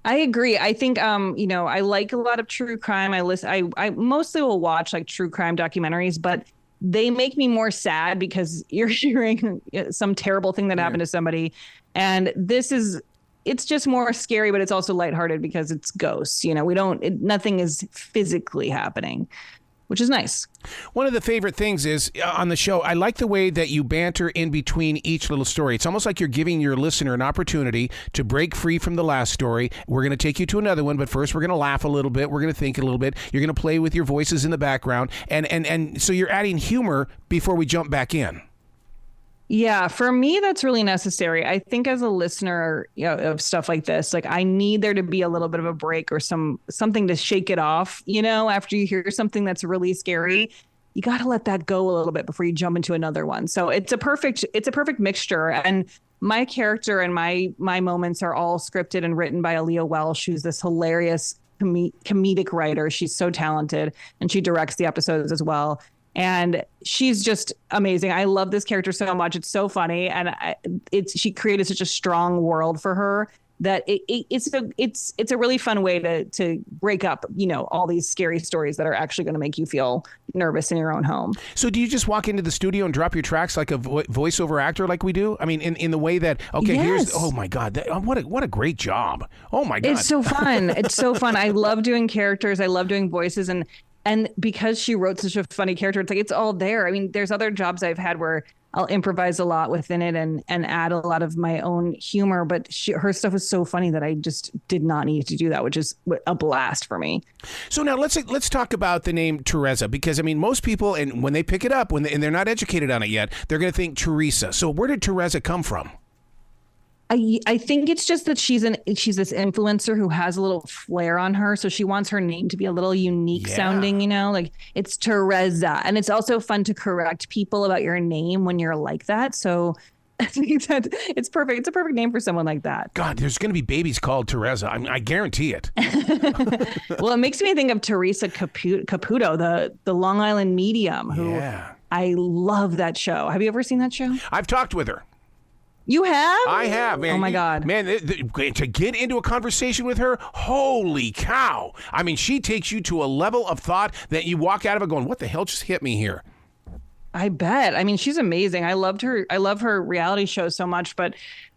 I agree. I think, I like a lot of true crime. I mostly will watch like true crime documentaries, but they make me more sad because you're hearing some terrible thing that happened to somebody. And it's just more scary, but it's also lighthearted because it's ghosts. Nothing is physically happening, which is nice. One of the favorite things is on the show, I like the way that you banter in between each little story. It's almost like you're giving your listener an opportunity to break free from the last story. We're going to take you to another one, but first we're going to laugh a little bit. We're going to think a little bit. You're going to play with your voices in the background. And so you're adding humor before we jump back in. Yeah, for me, that's really necessary. I think as a listener of stuff like this, like I need there to be a little bit of a break or something to shake it off. After you hear something that's really scary, you got to let that go a little bit before you jump into another one. So it's a perfect mixture. And my character and my moments are all scripted and written by Aaliyah Welsh, who's this hilarious comedic writer. She's so talented, and she directs the episodes as well. And she's just amazing. I love this character so much. It's so funny. And she created such a strong world for her that it's a really fun way to break up, all these scary stories that are actually going to make you feel nervous in your own home. So do you just walk into the studio and drop your tracks like a voiceover actor like we do? I mean, in the way that, okay, yes. Oh my God, what a great job. Oh my God. It's so fun. It's so fun. I love doing characters. I love doing voices. And because she wrote such a funny character, it's like it's all there. I mean, there's other jobs I've had where I'll improvise a lot within it and add a lot of my own humor. But her stuff is so funny that I just did not need to do that, which is a blast for me. So now let's talk about the name Teresa, because I mean, most people, and when they pick it up, and they're not educated on it yet, they're going to think Teresa. So where did Teresa come from? I think it's just that she's this influencer who has a little flair on her. So she wants her name to be a little unique sounding, like it's Teresa. And it's also fun to correct people about your name when you're like that. So I think that it's perfect. It's a perfect name for someone like that. God, there's going to be babies called Teresa. I guarantee it. Well, it makes me think of Teresa Caputo, the Long Island medium, who I love that show. Have you ever seen that show? I've talked with her. You have? I have, man. Oh, my God. Man, to get into a conversation with her, holy cow. I mean, she takes you to a level of thought that you walk out of it going, what the hell just hit me here? I bet. I mean, she's amazing. I love her reality show so much, but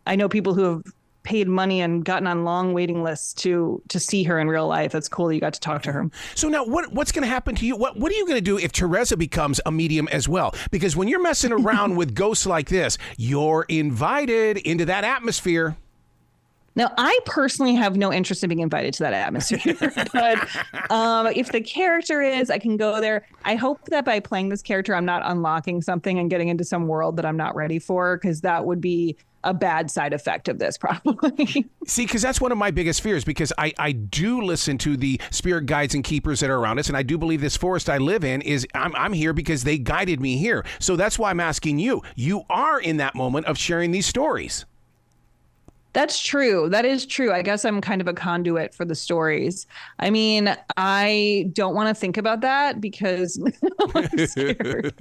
I know people who have paid money and gotten on long waiting lists to see her in real life. That's cool that you got to talk to her. So now what's going to happen to you? What are you going to do if Teresa becomes a medium as well? Because when you're messing around with ghosts like this, you're invited into that atmosphere. Now, I personally have no interest in being invited to that atmosphere, but if the character is, I can go there. I hope that by playing this character, I'm not unlocking something and getting into some world that I'm not ready for, because that would be a bad side effect of this, probably. See, because that's one of my biggest fears, because I do listen to the spirit guides and keepers that are around us, and I do believe this forest I live in is, I'm here because they guided me here. So that's why I'm asking you. You are in that moment of sharing these stories. That's true. That is true. I guess I'm kind of a conduit for the stories. I mean, I don't want to think about that because I'm scared.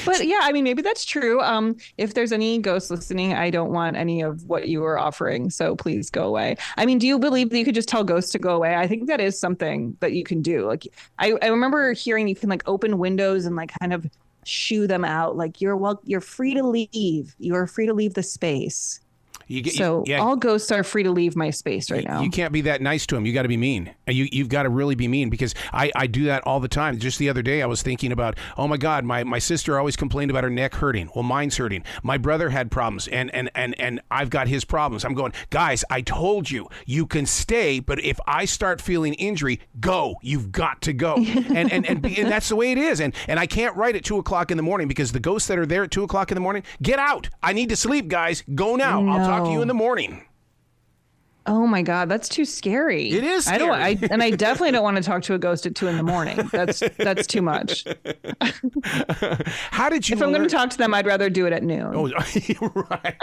But yeah, I mean, maybe that's true. If there's any ghosts listening, I don't want any of what you are offering. So please go away. I mean, do you believe that you could just tell ghosts to go away? I think that is something that you can do. Like, I remember hearing you can like open windows and like kind of shoo them out, like you're free to leave. You are free to leave the space. All ghosts are free to leave my space right now. You can't be that nice to them. You got to be mean. You've got to really be mean, because I do that all the time. Just the other day, I was thinking about, oh my God, my sister always complained about her neck hurting. Well, mine's hurting. My brother had problems, and I've got his problems. I'm going, guys, I told you, you can stay, but if I start feeling injury, go. You've got to go. and that's the way it is. And I can't write at 2:00 in the morning, because the ghosts that are there at 2:00 in the morning, get out. I need to sleep, guys. Go now. No. I'll talk to you in the morning. Oh my God, that's too scary. It is scary. I definitely don't want to talk to a ghost at 2 a.m. That's too much. How did you? If I'm going to talk to them, I'd rather do it at noon. Oh, right.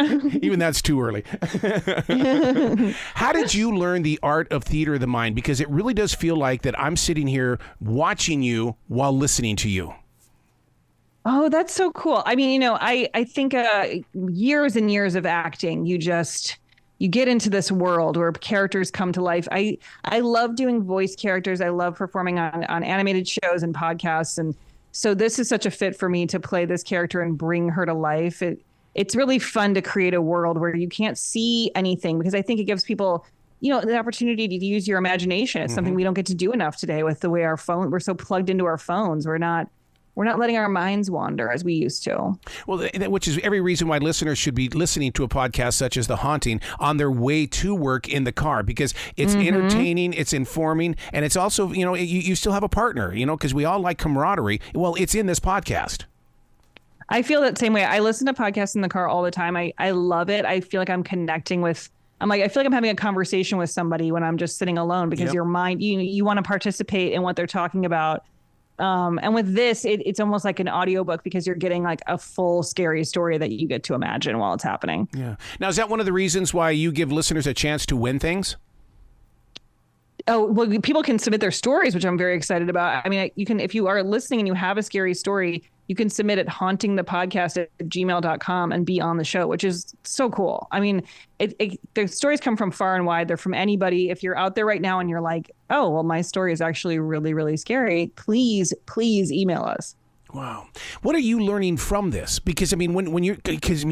Even that's too early. How did you learn the art of theater of the mind? Because it really does feel like that I'm sitting here watching you while listening to you. Oh, that's so cool. I mean, I think years and years of acting, you get into this world where characters come to life. I love doing voice characters. I love performing on animated shows and podcasts. And so this is such a fit for me to play this character and bring her to life. It's really fun to create a world where you can't see anything, because I think it gives people, the opportunity to use your imagination. It's something we don't get to do enough today with the way we're so plugged into our phones. We're not letting our minds wander as we used to. Well, which is every reason why listeners should be listening to a podcast such as The Haunting on their way to work in the car, because it's entertaining, it's informing, and it's also, you still have a partner, because we all like camaraderie. Well, it's in this podcast. I feel that same way. I listen to podcasts in the car all the time. I love it. I feel like I'm connecting with, I feel like I'm having a conversation with somebody when I'm just sitting alone, because your mind, you want to participate in what they're talking about. And with this, it's almost like an audiobook, because you're getting like a full scary story that you get to imagine while it's happening. Yeah. Now, is that one of the reasons why you give listeners a chance to win things? Oh, well, people can submit their stories, which I'm very excited about. I mean, you can, if you are listening and you have a scary story, you can submit it hauntingthepodcast@gmail.com and be on the show, which is so cool. I mean, the stories come from far and wide. They're from anybody. If you're out there right now and you're like, oh, well, my story is actually really, really scary, please email us. Wow. What are you learning from this? Because,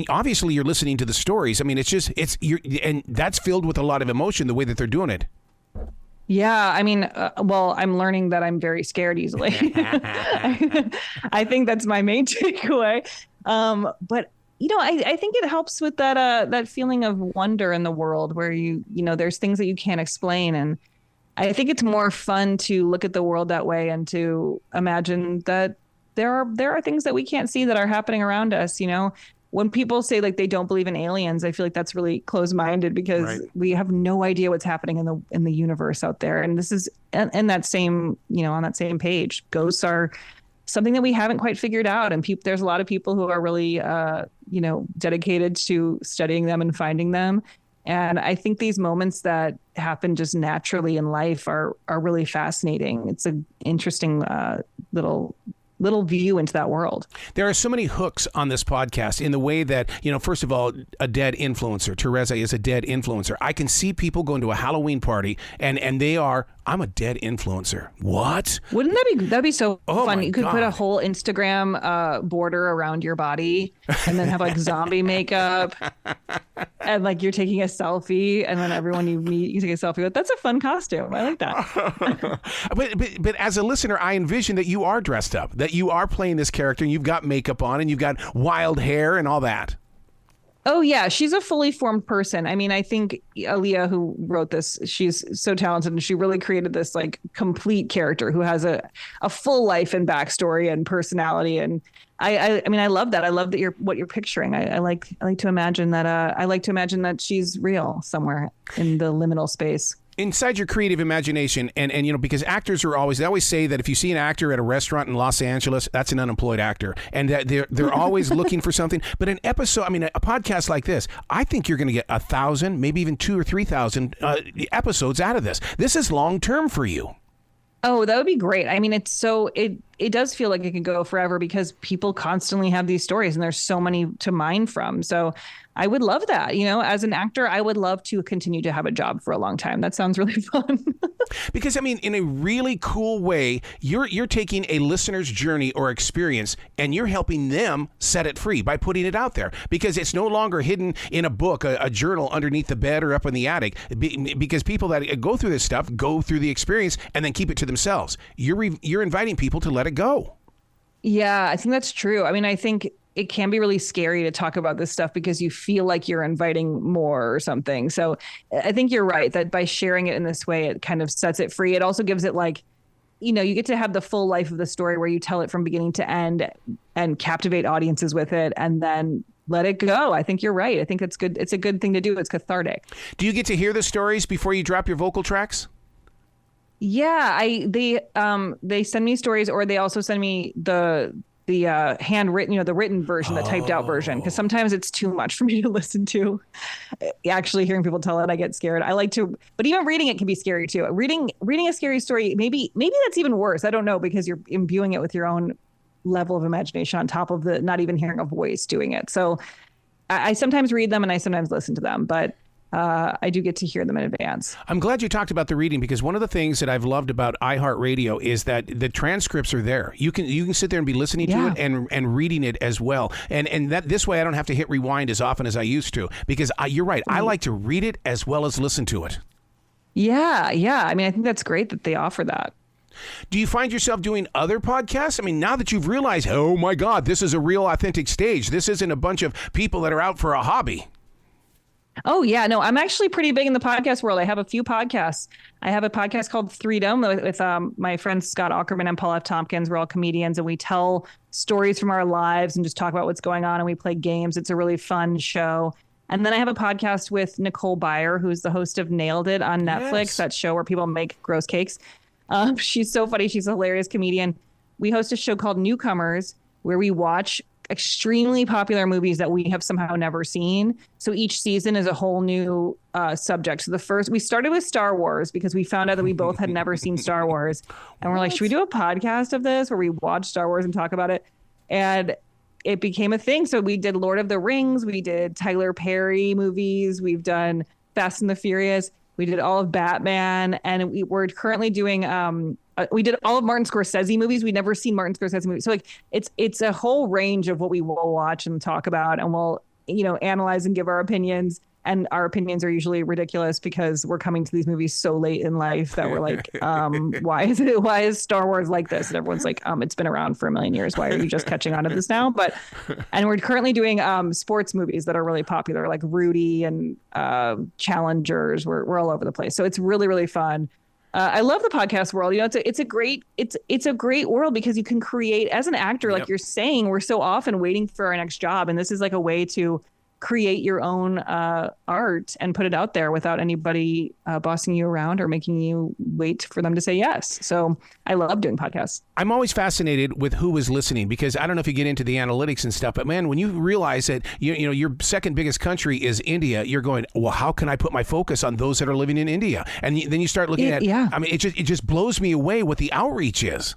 obviously you're listening to the stories. I mean, and that's filled with a lot of emotion, the way that they're doing it. Yeah, I mean, I'm learning that I'm very scared easily. I think that's my main takeaway. But I think it helps with that feeling of wonder in the world, where there's things that you can't explain, and I think it's more fun to look at the world that way and to imagine that there are things that we can't see that are happening around us. When people say like they don't believe in aliens, I feel like that's really closed-minded, because we have no idea what's happening in the universe out there. And this is in that same, on that same page. Ghosts are something that we haven't quite figured out, and there's a lot of people who are really dedicated to studying them and finding them. And I think these moments that happen just naturally in life are really fascinating. It's an interesting little little view into that world. There are so many hooks on this podcast in the way that, first of all, a dead influencer. Teresa is a dead influencer. I can see people going to a Halloween party and they are, I'm a dead influencer. What? Wouldn't that'd be so fun? You could put a whole Instagram border around your body and then have like zombie makeup and like you're taking a selfie and then everyone you meet you take a selfie with. That's a fun costume. I like that. but as a listener, I envision that you are dressed up, that you are playing this character and you've got makeup on and you've got wild hair and all that. Oh, yeah. She's a fully formed person. I mean, I think Aaliyah, who wrote this, she's so talented and she really created this like complete character who has a full life and backstory and personality. And I mean, I love that. I love that what you're picturing. I like to imagine that she's real somewhere in the liminal space. Inside your creative imagination, and because actors they always say that if you see an actor at a restaurant in Los Angeles, that's an unemployed actor, and that they're always looking for something. But a podcast like this, I think you're going to get 1,000, maybe even 2,000 or 3,000 episodes out of this. This is long term for you. Oh, that would be great. I mean, it does feel like it can go forever because people constantly have these stories and there's so many to mine from. So I would love that. As an actor, I would love to continue to have a job for a long time. That sounds really fun. Because, in a really cool way, you're taking a listener's journey or experience and you're helping them set it free by putting it out there. Because it's no longer hidden in a book, a journal underneath the bed or up in the attic. Because people that go through this stuff go through the experience and then keep it to themselves. You're inviting people to let it go. Yeah, I think that's true. I mean, I think it can be really scary to talk about this stuff because you feel like you're inviting more or something. So I think you're right that by sharing it in this way, it kind of sets it free. It also gives it like, you get to have the full life of the story where you tell it from beginning to end and captivate audiences with it and then let it go. I think you're right. I think it's good. It's a good thing to do. It's cathartic. Do you get to hear the stories before you drop your vocal tracks? Yeah, they send me stories or they also send me the handwritten, the written version, the typed out version, because sometimes it's too much for me to listen to. Actually hearing people tell it, I get scared. But even reading it can be scary too. Reading a scary story, maybe that's even worse. I don't know, because you're imbuing it with your own level of imagination on top of the not even hearing a voice doing it. So I sometimes read them and I sometimes listen to them, but I do get to hear them in advance. I'm glad you talked about the reading, because one of the things that I've loved about iHeartRadio is that the transcripts are there. You can sit there and be listening to it and reading it as well. And that this way I don't have to hit rewind as often as I used to, because you're right. I like to read it as well as listen to it. Yeah. I mean, I think that's great that they offer that. Do you find yourself doing other podcasts? I mean, now that you've realized, oh my God, this is a real authentic stage. This isn't a bunch of people that are out for a hobby. Oh, yeah. No, I'm actually pretty big in the podcast world. I have a few podcasts. I have a podcast called Freedom with my friends Scott Aukerman and Paul F. Tompkins. We're all comedians and we tell stories from our lives and just talk about what's going on and we play games. It's a really fun show. And then I have a podcast with Nicole Byer, who's the host of Nailed It on Netflix, that show where people make gross cakes. She's so funny. She's a hilarious comedian. We host a show called Newcomers where we watch extremely popular movies that we have somehow never seen. So each season is a whole new subject. So we started with Star Wars because we found out that we both had never seen Star Wars. And we're like, should we do a podcast of this where we watch Star Wars and talk about it? And it became a thing. So we did Lord of the Rings. We did Tyler Perry movies. We've done Fast and the Furious. We did all of Batman. And we're currently doing we did all of Martin Scorsese movies. We'd never seen Martin Scorsese movies. So like it's a whole range of what we will watch and talk about, and we'll, analyze and give our opinions. And our opinions are usually ridiculous because we're coming to these movies so late in life that we're like, why is Star Wars like this? And everyone's like, it's been around for a million years. Why are you just catching on to this now? And we're currently doing sports movies that are really popular, like Rudy and Challengers. We're all over the place. So it's really, really fun. I love the podcast world. It's a great world because you can create as an actor, like you're saying, we're so often waiting for our next job. And this is like a way to create your own art and put it out there without anybody bossing you around or making you wait for them to say yes. So I love doing podcasts. I'm always fascinated with who is listening, because I don't know if you get into the analytics and stuff, but man, when you realize that your second biggest country is India, you're going, well, how can I put my focus on those that are living in India? And then you start looking at, I mean, it just blows me away what the outreach is.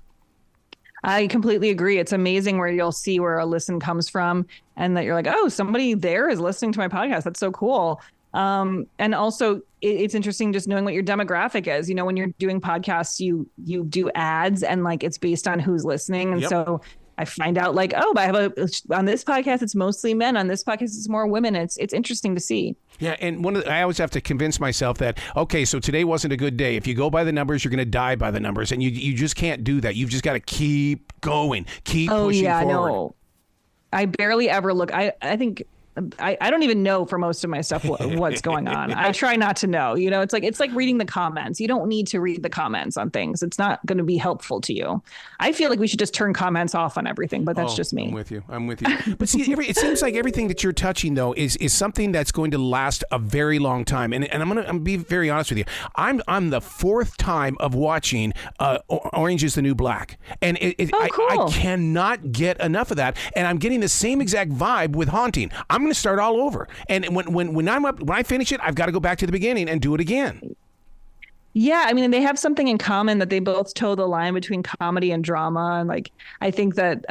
I completely agree. It's amazing where you'll see where a listen comes from and that you're like, oh, somebody there is listening to my podcast. That's so cool. And also it's interesting just knowing what your demographic is. You know, when you're doing podcasts, you do ads and like it's based on who's listening. And so I find out like, oh, on this podcast, it's mostly men. On this podcast, it's more women. It's interesting to see. Yeah, and I always have to convince myself that, okay, so today wasn't a good day. If you go by the numbers, you're going to die by the numbers, and you just can't do that. You've just got to keep going, keep pushing forward. No. I barely ever look. I think I don't even know for most of my stuff what's going on. I try not to know. You know, it's like reading the comments. You don't need to read the comments on things. It's not going to be helpful to you. I feel like we should just turn comments off on everything, but that's just me. I'm with you. But see, it seems like everything that you're touching though is something that's going to last a very long time. And I'm gonna be very honest with you. I'm the fourth time of watching Orange Is the New Black, and cool. I cannot get enough of that. And I'm getting the same exact vibe with Haunting. I'm going to start all over. And when I finish it, I've got to go back to the beginning and do it again. Yeah, I mean, they have something in common that they both toe the line between comedy and drama, and like I think that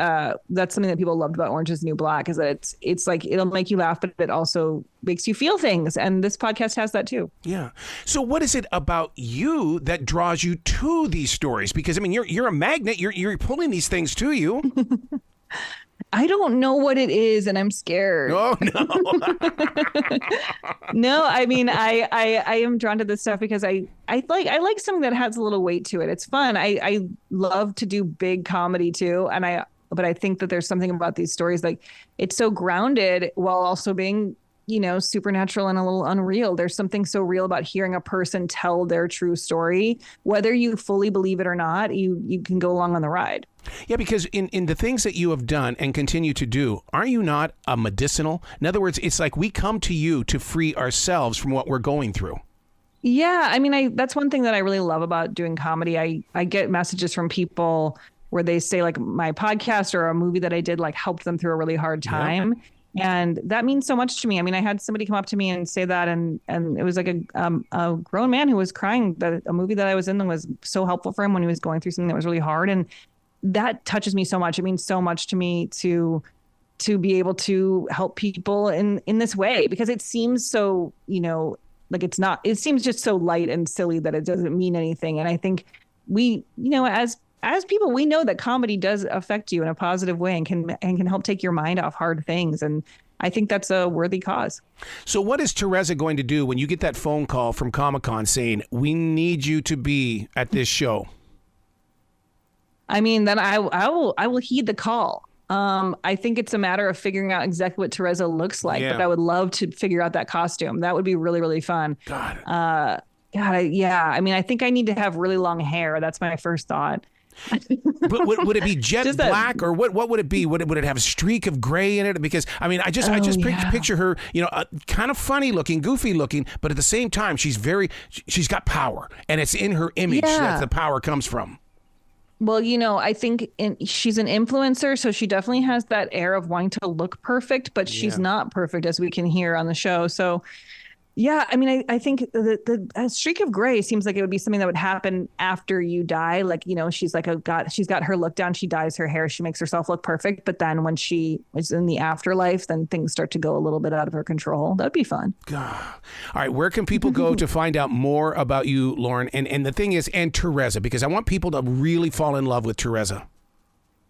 that's something that people loved about Orange Is the New Black is that it's like it'll make you laugh, but it also makes you feel things, and this podcast has that too. Yeah. So, what is it about you that draws you to these stories? Because I mean, you're a magnet. You're pulling these things to you. I don't know what it is, and I'm scared. Oh no! No, I mean, I am drawn to this stuff because I like something that has a little weight to it. It's fun. I love to do big comedy too, but I think that there's something about these stories like it's so grounded while also being, you know, supernatural and a little unreal. There's something so real about hearing a person tell their true story, whether you fully believe it or not. You can go along on the ride. Yeah, because in the things that you have done and continue to do, are you not a medicinal? In other words, it's like we come to you to free ourselves from what we're going through. Yeah, I mean, that's one thing that I really love about doing comedy. I get messages from people where they say like my podcast or a movie that I did like helped them through a really hard time. Yeah. And that means so much to me. I mean, I had somebody come up to me and say that, and it was like a grown man who was crying that a movie that I was in was so helpful for him when he was going through something that was really hard. And that touches me so much. It means so much to me to be able to help people in this way, because it seems so, you know, like it seems just so light and silly that it doesn't mean anything. And I think we, you know, as people, we know that comedy does affect you in a positive way and can help take your mind off hard things. And I think that's a worthy cause. So what is Teresa going to do when you get that phone call from Comic-Con saying, we need you to be at this show? I mean, then I will heed the call. I think it's a matter of figuring out exactly what Teresa looks like, but I would love to figure out that costume. That would be really, really fun. God. Yeah. I mean, I think I need to have really long hair. That's my first thought. But would it be jet black or what would it be? Would it have a streak of gray in it? Because I mean, I just picture her, you know, kind of funny looking, goofy looking, but at the same time, she's got power, and it's in her image that the power comes from. Well, you know, I think she's an influencer, so she definitely has that air of wanting to look perfect, but she's not perfect, as we can hear on the show. So, yeah, I mean, I think the streak of gray seems like it would be something that would happen after you die. Like, you know, she's got her look down, she dyes her hair, she makes herself look perfect. But then when she is in the afterlife, then things start to go a little bit out of her control. That'd be fun. God. All right, where can people go to find out more about you, Lauren? And the thing is, and Teresa, because I want people to really fall in love with Teresa.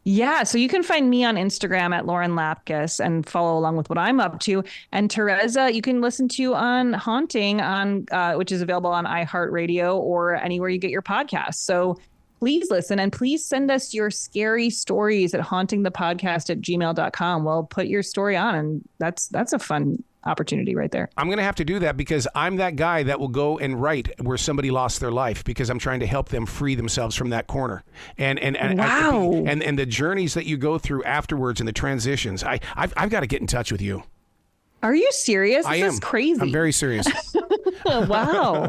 Yeah, so you can find me on Instagram at Lauren Lapkus and follow along with what I'm up to. And Teresa, you can listen to on Haunting, which is available on iHeartRadio or anywhere you get your podcasts. So please listen, and please send us your scary stories at hauntingthepodcast@gmail.com. We'll put your story on, and that's a fun opportunity right there. I'm going to have to do that because I'm that guy that will go and write where somebody lost their life, because I'm trying to help them free themselves from that corner. And wow. And the journeys that you go through afterwards and the transitions, I've got to get in touch with you. Are you serious? I am. This is crazy. I'm very serious. Wow.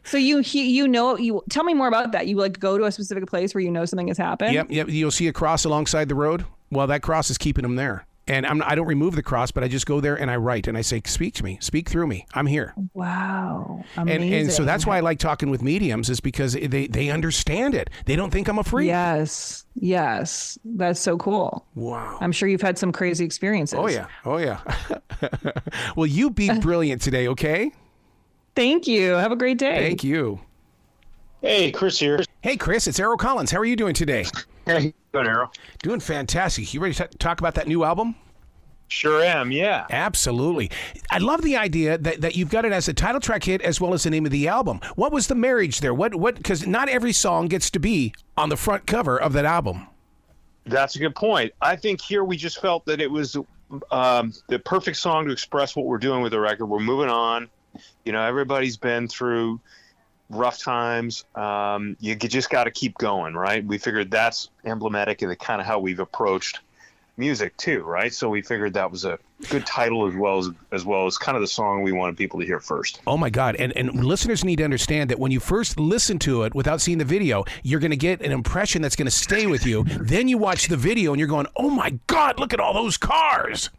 So you know, tell me more about that. You like go to a specific place where you know something has happened? Yep. You'll see a cross alongside the road. Well, that cross is keeping them there. And I don't remove the cross, but I just go there and I write and I say, speak to me, speak through me. I'm here. Wow. Amazing. And so that's why I like talking with mediums, is because they understand it. They don't think I'm a freak. Yes. Yes. That's so cool. Wow. I'm sure you've had some crazy experiences. Oh, yeah. Oh, yeah. Well, you be brilliant today, okay? Thank you. Have a great day. Thank you. Hey, Chris here. Hey, Chris, it's Errol Collins. How are you doing today? Hey, good, Errol. Doing fantastic. You ready to talk about that new album? Sure am, yeah. Absolutely. I love the idea that you've got it as a title track hit as well as the name of the album. What was the marriage there? What? Because not every song gets to be on the front cover of that album. That's a good point. I think here we just felt that it was the perfect song to express what we're doing with the record. We're moving on. You know, everybody's been through rough times. You just got to keep going, right? We figured that's emblematic of the kind of how we've approached music too, right? So we figured that was a good title as well as kind of the song we wanted people to hear first. Oh my God. And listeners need to understand that when you first listen to it without seeing the video, you're going to get an impression that's going to stay with you. Then you watch the video and you're going, oh my God, look at all those cars.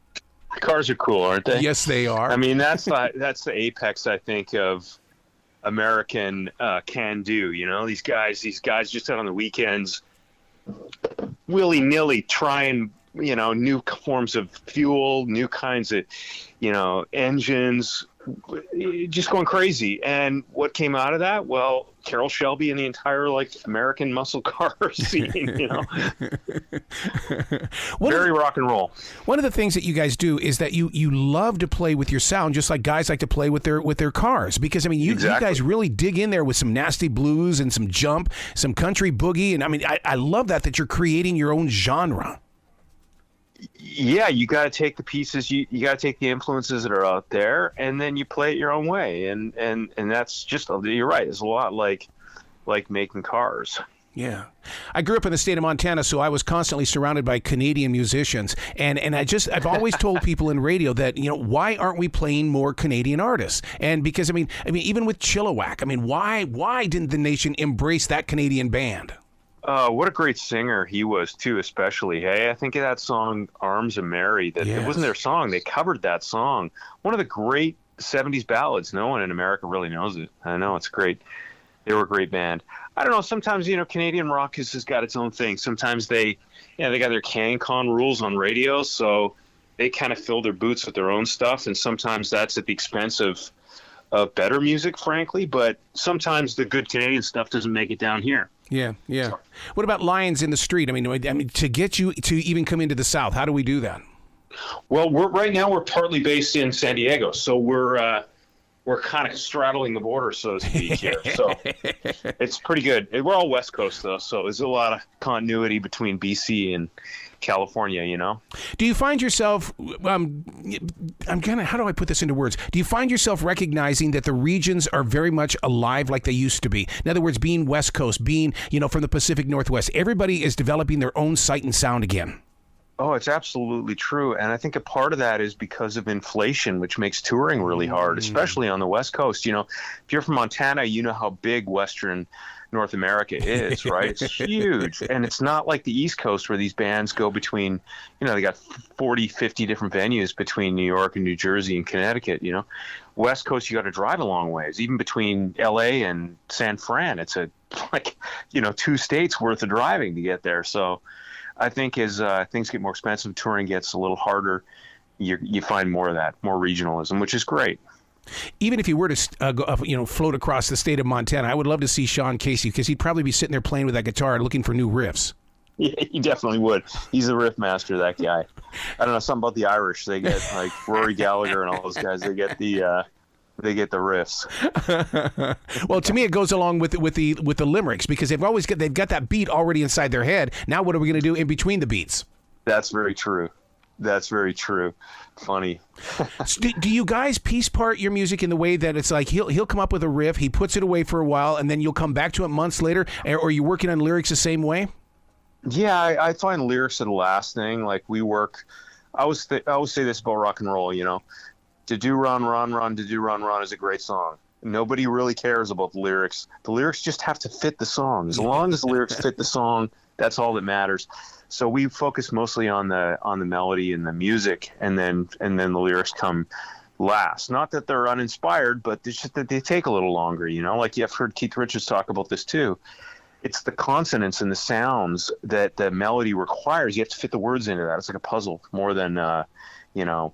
Cars are cool, aren't they? Yes, they are. I mean, that's the apex, I think, of American can do. You know, these guys just out on the weekends, willy-nilly trying, you know, new forms of fuel, new kinds of, you know, engines, just going crazy. And what came out of that? Well, Carroll Shelby and the entire like American muscle car scene, you know, very rock and roll. One of the things that you guys do is that you love to play with your sound, just like guys like to play with their cars. Because I mean, you guys really dig in there with some nasty blues and some jump, some country boogie, and I mean, I love that you're creating your own genre. Yeah, you got to take the pieces, you got to take the influences that are out there, and then you play it your own way. And that's just, you're right. It's a lot like making cars. Yeah. I grew up in the state of Montana, so I was constantly surrounded by Canadian musicians. And I've always told people in radio that, you know, why aren't we playing more Canadian artists? And because, I mean, even with Chilliwack, I mean, why didn't the nation embrace that Canadian band? What a great singer he was too, especially. Hey, I think of that song "Arms and Mary." It wasn't their song; they covered that song. One of the great '70s ballads. No one in America really knows it. I know it's great. They were a great band. I don't know. Sometimes, you know, Canadian rock has got its own thing. Sometimes they got their CanCon rules on radio, so they kind of fill their boots with their own stuff, and sometimes that's at the expense of better music, frankly. But sometimes the good Canadian stuff doesn't make it down here. Yeah, yeah. What about Lions in the Street? I mean, to get you to even come into the South, how do we do that? Well, right now we're partly based in San Diego, so we're kind of straddling the border, so to speak, here. So it's pretty good. We're all West Coast though, so there's a lot of continuity between BC and California, you know. Do you find yourself, I'm kind of, how do I put this into words? Do you find yourself recognizing that the regions are very much alive like they used to be? In other words, being West Coast, being, you know, from the Pacific Northwest, everybody is developing their own sight and sound again. Oh, it's absolutely true. And I think a part of that is because of inflation, which makes touring really hard, especially on the West Coast. You know, if you're from Montana, you know how big Western North America is, right? It's huge. And it's not like the East Coast where these bands go between, you know, they got 40, 50 different venues between New York and New Jersey and Connecticut, you know. West Coast, you got to drive a long ways. Even between LA and San Fran, it's like, you know, 2 states worth of driving to get there. So I think as things get more expensive, touring gets a little harder, you find more of that, more regionalism, which is great. Even if you were to float across the state of Montana, I would love to see Sean Casey, because he'd probably be sitting there playing with that guitar looking for new riffs. Yeah, he definitely would. He's the riff master, that guy. I don't know, something about the Irish. They get like Rory Gallagher and all those guys. They get the riffs. Well, to me, it goes along with the limericks, because they've got that beat already inside their head. Now, what are we going to do in between the beats? That's very true. That's very true. Funny. Do you guys piece part your music in the way that it's like he'll come up with a riff, he puts it away for a while, and then you'll come back to it months later? Or are you working on lyrics the same way? Yeah, I find lyrics are the last thing. Like we work. I always say this about rock and roll. You know, to do run, run, run, to do run, run is a great song. Nobody really cares about the lyrics. The lyrics just have to fit the song. As long as the lyrics fit the song, That's all that matters. So we focus mostly on the melody and the music, and then the lyrics come last. Not that they're uninspired, but it's just that they take a little longer, like you've heard Keith Richards talk about this too. It's the consonants and the sounds that the melody requires. You have to fit the words into that. It's like a puzzle more than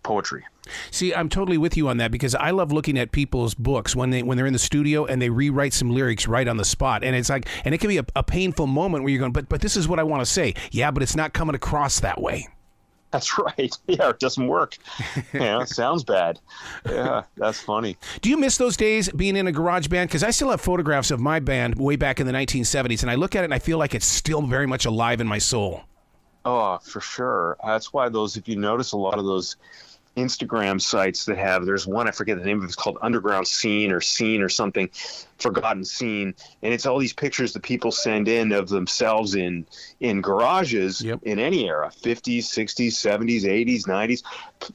poetry. See, I'm totally with you on that, because I love looking at people's books when they're in the studio and they rewrite some lyrics right on the spot. And it's like, and it can be a painful moment where you're going, but this is what I want to say. Yeah, but it's not coming across that way. That's right. Yeah, it doesn't work. It sounds bad. Yeah, that's funny. Do you miss those days being in a garage band? Because I still have photographs of my band way back in the 1970s, and I look at it and I feel like it's still very much alive in my soul. Oh, for sure. That's why if you notice a lot of those Instagram sites that there's one, I forget the name of it, it's called Underground Scene or something, Forgotten Scene. And it's all these pictures that people send in of themselves in garages in any era, 50s, 60s, 70s, 80s,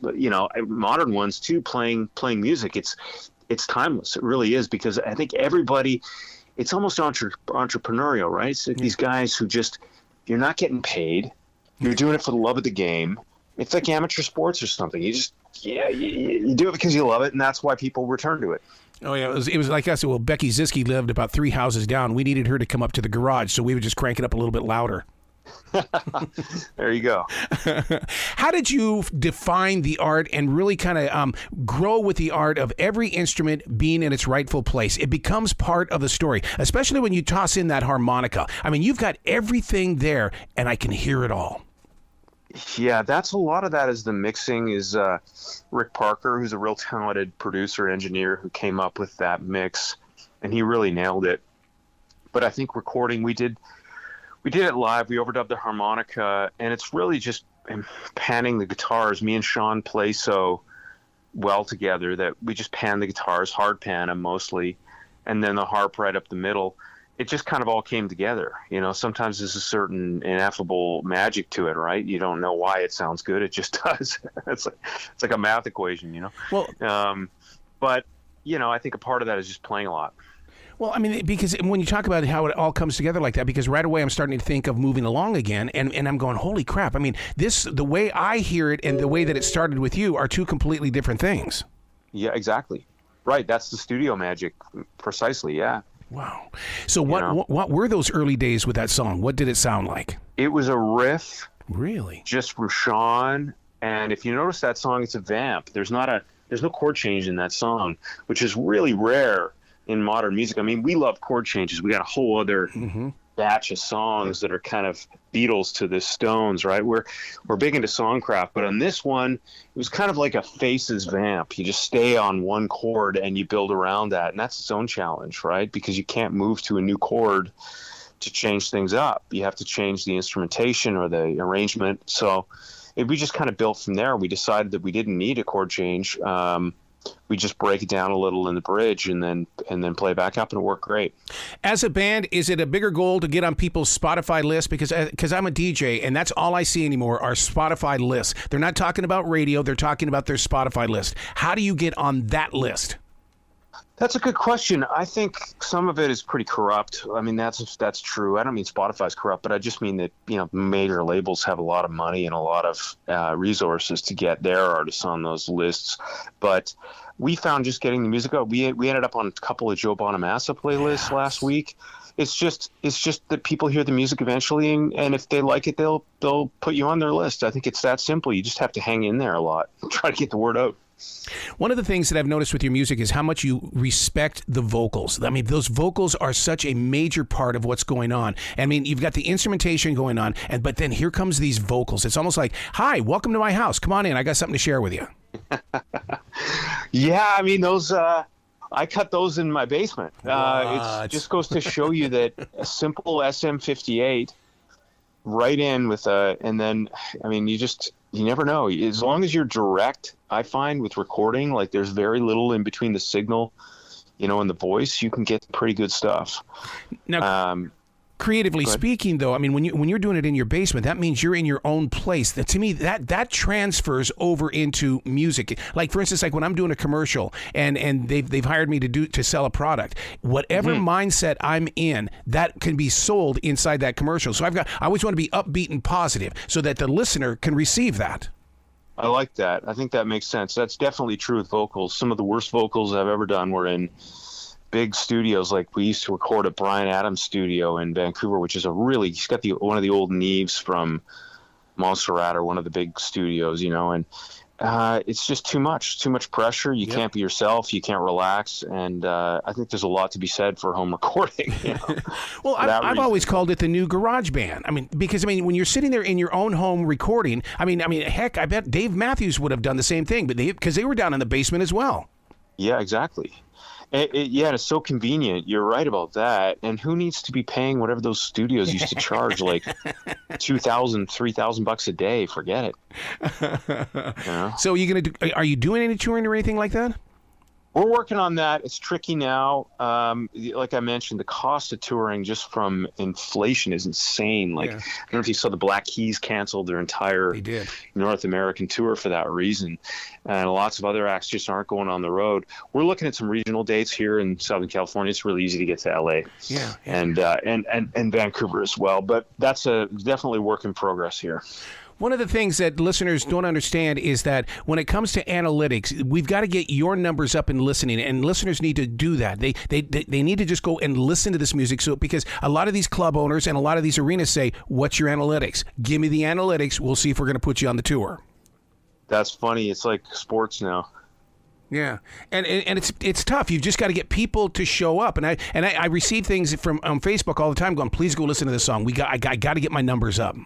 90s, modern ones too, playing music. It's timeless. It really is, because I think everybody, it's almost entrepreneurial, right? It's like these guys who you're not getting paid. You're doing it for the love of the game. It's like amateur sports or something. You just, you do it because you love it, and that's why people return to it. Oh, yeah. It was like us. Well, Becky Ziske lived about 3 houses down. We needed her to come up to the garage, so we would just crank it up a little bit louder. There you go. How did you define the art and really kind of grow with the art of every instrument being in its rightful place? It becomes part of the story, especially when you toss in that harmonica. I mean, you've got everything there, and I can hear it all. Yeah, that's a lot of that is the mixing is Rick Parker, who's a real talented producer, engineer, who came up with that mix, and he really nailed it. But I think recording, we did it live. We overdubbed the harmonica, and it's really just panning the guitars. Me and Sean play so well together that we just pan the guitars, hard pan them mostly, and then the harp right up the middle. It just kind of all came together. Sometimes there's a certain ineffable magic to it, right? You don't know why it sounds good. It just does. It's like a math equation, Well, but, I think a part of that is just playing a lot. Well, I mean, because when you talk about how it all comes together like that, because right away I'm starting to think of moving along again, and I'm going, holy crap. I mean, the way I hear it and the way that it started with you are two completely different things. Yeah, exactly. Right. That's the studio magic. Precisely. Yeah. Wow. So what were those early days with that song? What did it sound like? It was a riff. Really? Just for Sean. And if you notice that song, it's a vamp. There's no chord change in that song, which is really rare in modern music. I mean, we love chord changes. We got a whole other batch of songs that are kind of Beatles to the Stones, right? We're big into songcraft, but on this one, it was kind of like a Faces vamp. You just stay on one chord and you build around that, and that's its own challenge, right? Because you can't move to a new chord to change things up. You have to change the instrumentation or the arrangement. So we just kind of built from there. We decided that we didn't need a chord change. We just break it down a little in the bridge and then play back up, and it worked great. As a band, is it a bigger goal to get on people's Spotify list? Because I'm a DJ, and that's all I see anymore are Spotify lists. They're not talking about radio. They're talking about their Spotify list. How do you get on that list? That's a good question. I think some of it is pretty corrupt. I mean, that's true. I don't mean Spotify's corrupt, but I just mean that, major labels have a lot of money and a lot of resources to get their artists on those lists. But we found just getting the music out. We ended up on a couple of Joe Bonamassa playlists last week. It's just that people hear the music eventually, and if they like it, they'll put you on their list. I think it's that simple. You just have to hang in there a lot, try to get the word out. One of the things that I've noticed with your music is how much you respect the vocals. I mean, those vocals are such a major part of what's going on. I mean, you've got the instrumentation going on, but then here comes these vocals. It's almost like, hi, welcome to my house. Come on in. I got something to share with you. Yeah, I mean, those... I cut those in my basement. It just goes to show you that a simple SM58 right in with and then, I mean, you never know. As long as you're direct, I find with recording, like there's very little in between the signal, and the voice, you can get pretty good stuff. Now, Creatively speaking, though, I mean, when you're doing it in your basement, that means you're in your own place. That, to me, that transfers over into music. Like, for instance, like when I'm doing a commercial and they've hired me to sell a product, whatever mindset I'm in, that can be sold inside that commercial. So I always want to be upbeat and positive so that the listener can receive that. I like that. I think that makes sense. That's definitely true with vocals. Some of the worst vocals I've ever done were in big studios. Like we used to record at Bryan Adams' studio in Vancouver, which is he's got one of the old Neves from Montserrat, or one of the big studios, and it's just too much pressure. You can't be yourself. You can't relax. And I think there's a lot to be said for home recording. Well, I've always called it the new garage band. I mean, because when you're sitting there in your own home recording, I mean, heck, I bet Dave Matthews would have done the same thing, but because they were down in the basement as well. Yeah, exactly. It's so convenient. You're right about that. And who needs to be paying whatever those studios used to charge, like $2,000, $3,000 a day? Forget it. So are you doing any touring or anything like that? We're working on that. It's tricky now. Like I mentioned, the cost of touring just from inflation is insane. I don't know if you saw the Black Keys canceled their entire North American tour for that reason. And lots of other acts just aren't going on the road. We're looking at some regional dates here in Southern California. It's really easy to get to LA and Vancouver as well. But that's definitely work in progress here. One of the things that listeners don't understand is that when it comes to analytics, we've got to get your numbers up and listening, and listeners need to do that. They need to just go and listen to this music. So because a lot of these club owners and a lot of these arenas say, "What's your analytics? Give me the analytics. We'll see if we're going to put you on the tour." That's funny. It's like sports now. Yeah, and it's tough. You've just got to get people to show up, and I receive things from on Facebook all the time, going, "Please go listen to this song. I got to get my numbers up."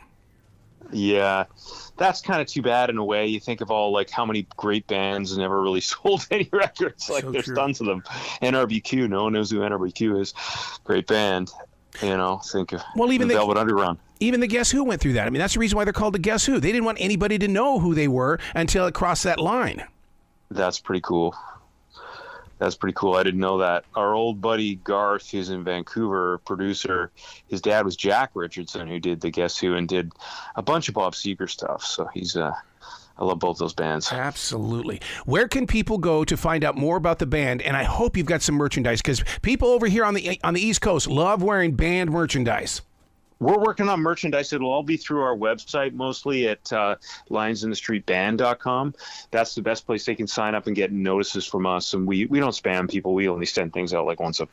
Yeah, that's kind of too bad in a way. You think of all how many great bands never really sold any records. There's tons of them. NRBQ, no one knows who NRBQ is. Great band. Think of even the Velvet Underground. Even the Guess Who went through that. I mean, that's the reason why they're called the Guess Who. They didn't want anybody to know who they were until it crossed that line. That's pretty cool. I didn't know that. Our old buddy Garth, who's in Vancouver, producer, his dad was Jack Richardson, who did the Guess Who and did a bunch of Bob Seger stuff. So I love both those bands. Absolutely. Where can people go to find out more about the band? And I hope you've got some merchandise, because people over here on the East Coast love wearing band merchandise. We're working on merchandise. It'll all be through our website, mostly at lionsinthestreetband.com. That's the best place they can sign up and get notices from us. And we don't spam people. We only send things out once a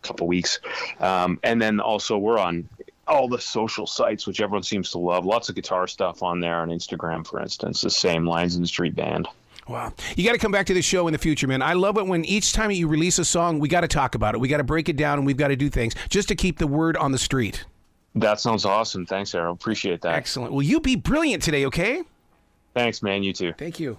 couple weeks. And then also we're on all the social sites, which everyone seems to love. Lots of guitar stuff on there on Instagram, for instance. The same Lions in the Street Band. Wow. You got to come back to the show in the future, man. I love it when each time you release a song, we got to talk about it. We got to break it down, and we've got to do things just to keep the word on the street. That sounds awesome. Thanks, Errol. Appreciate that. Excellent. Well, you be brilliant today, okay? Thanks, man. You too. Thank you.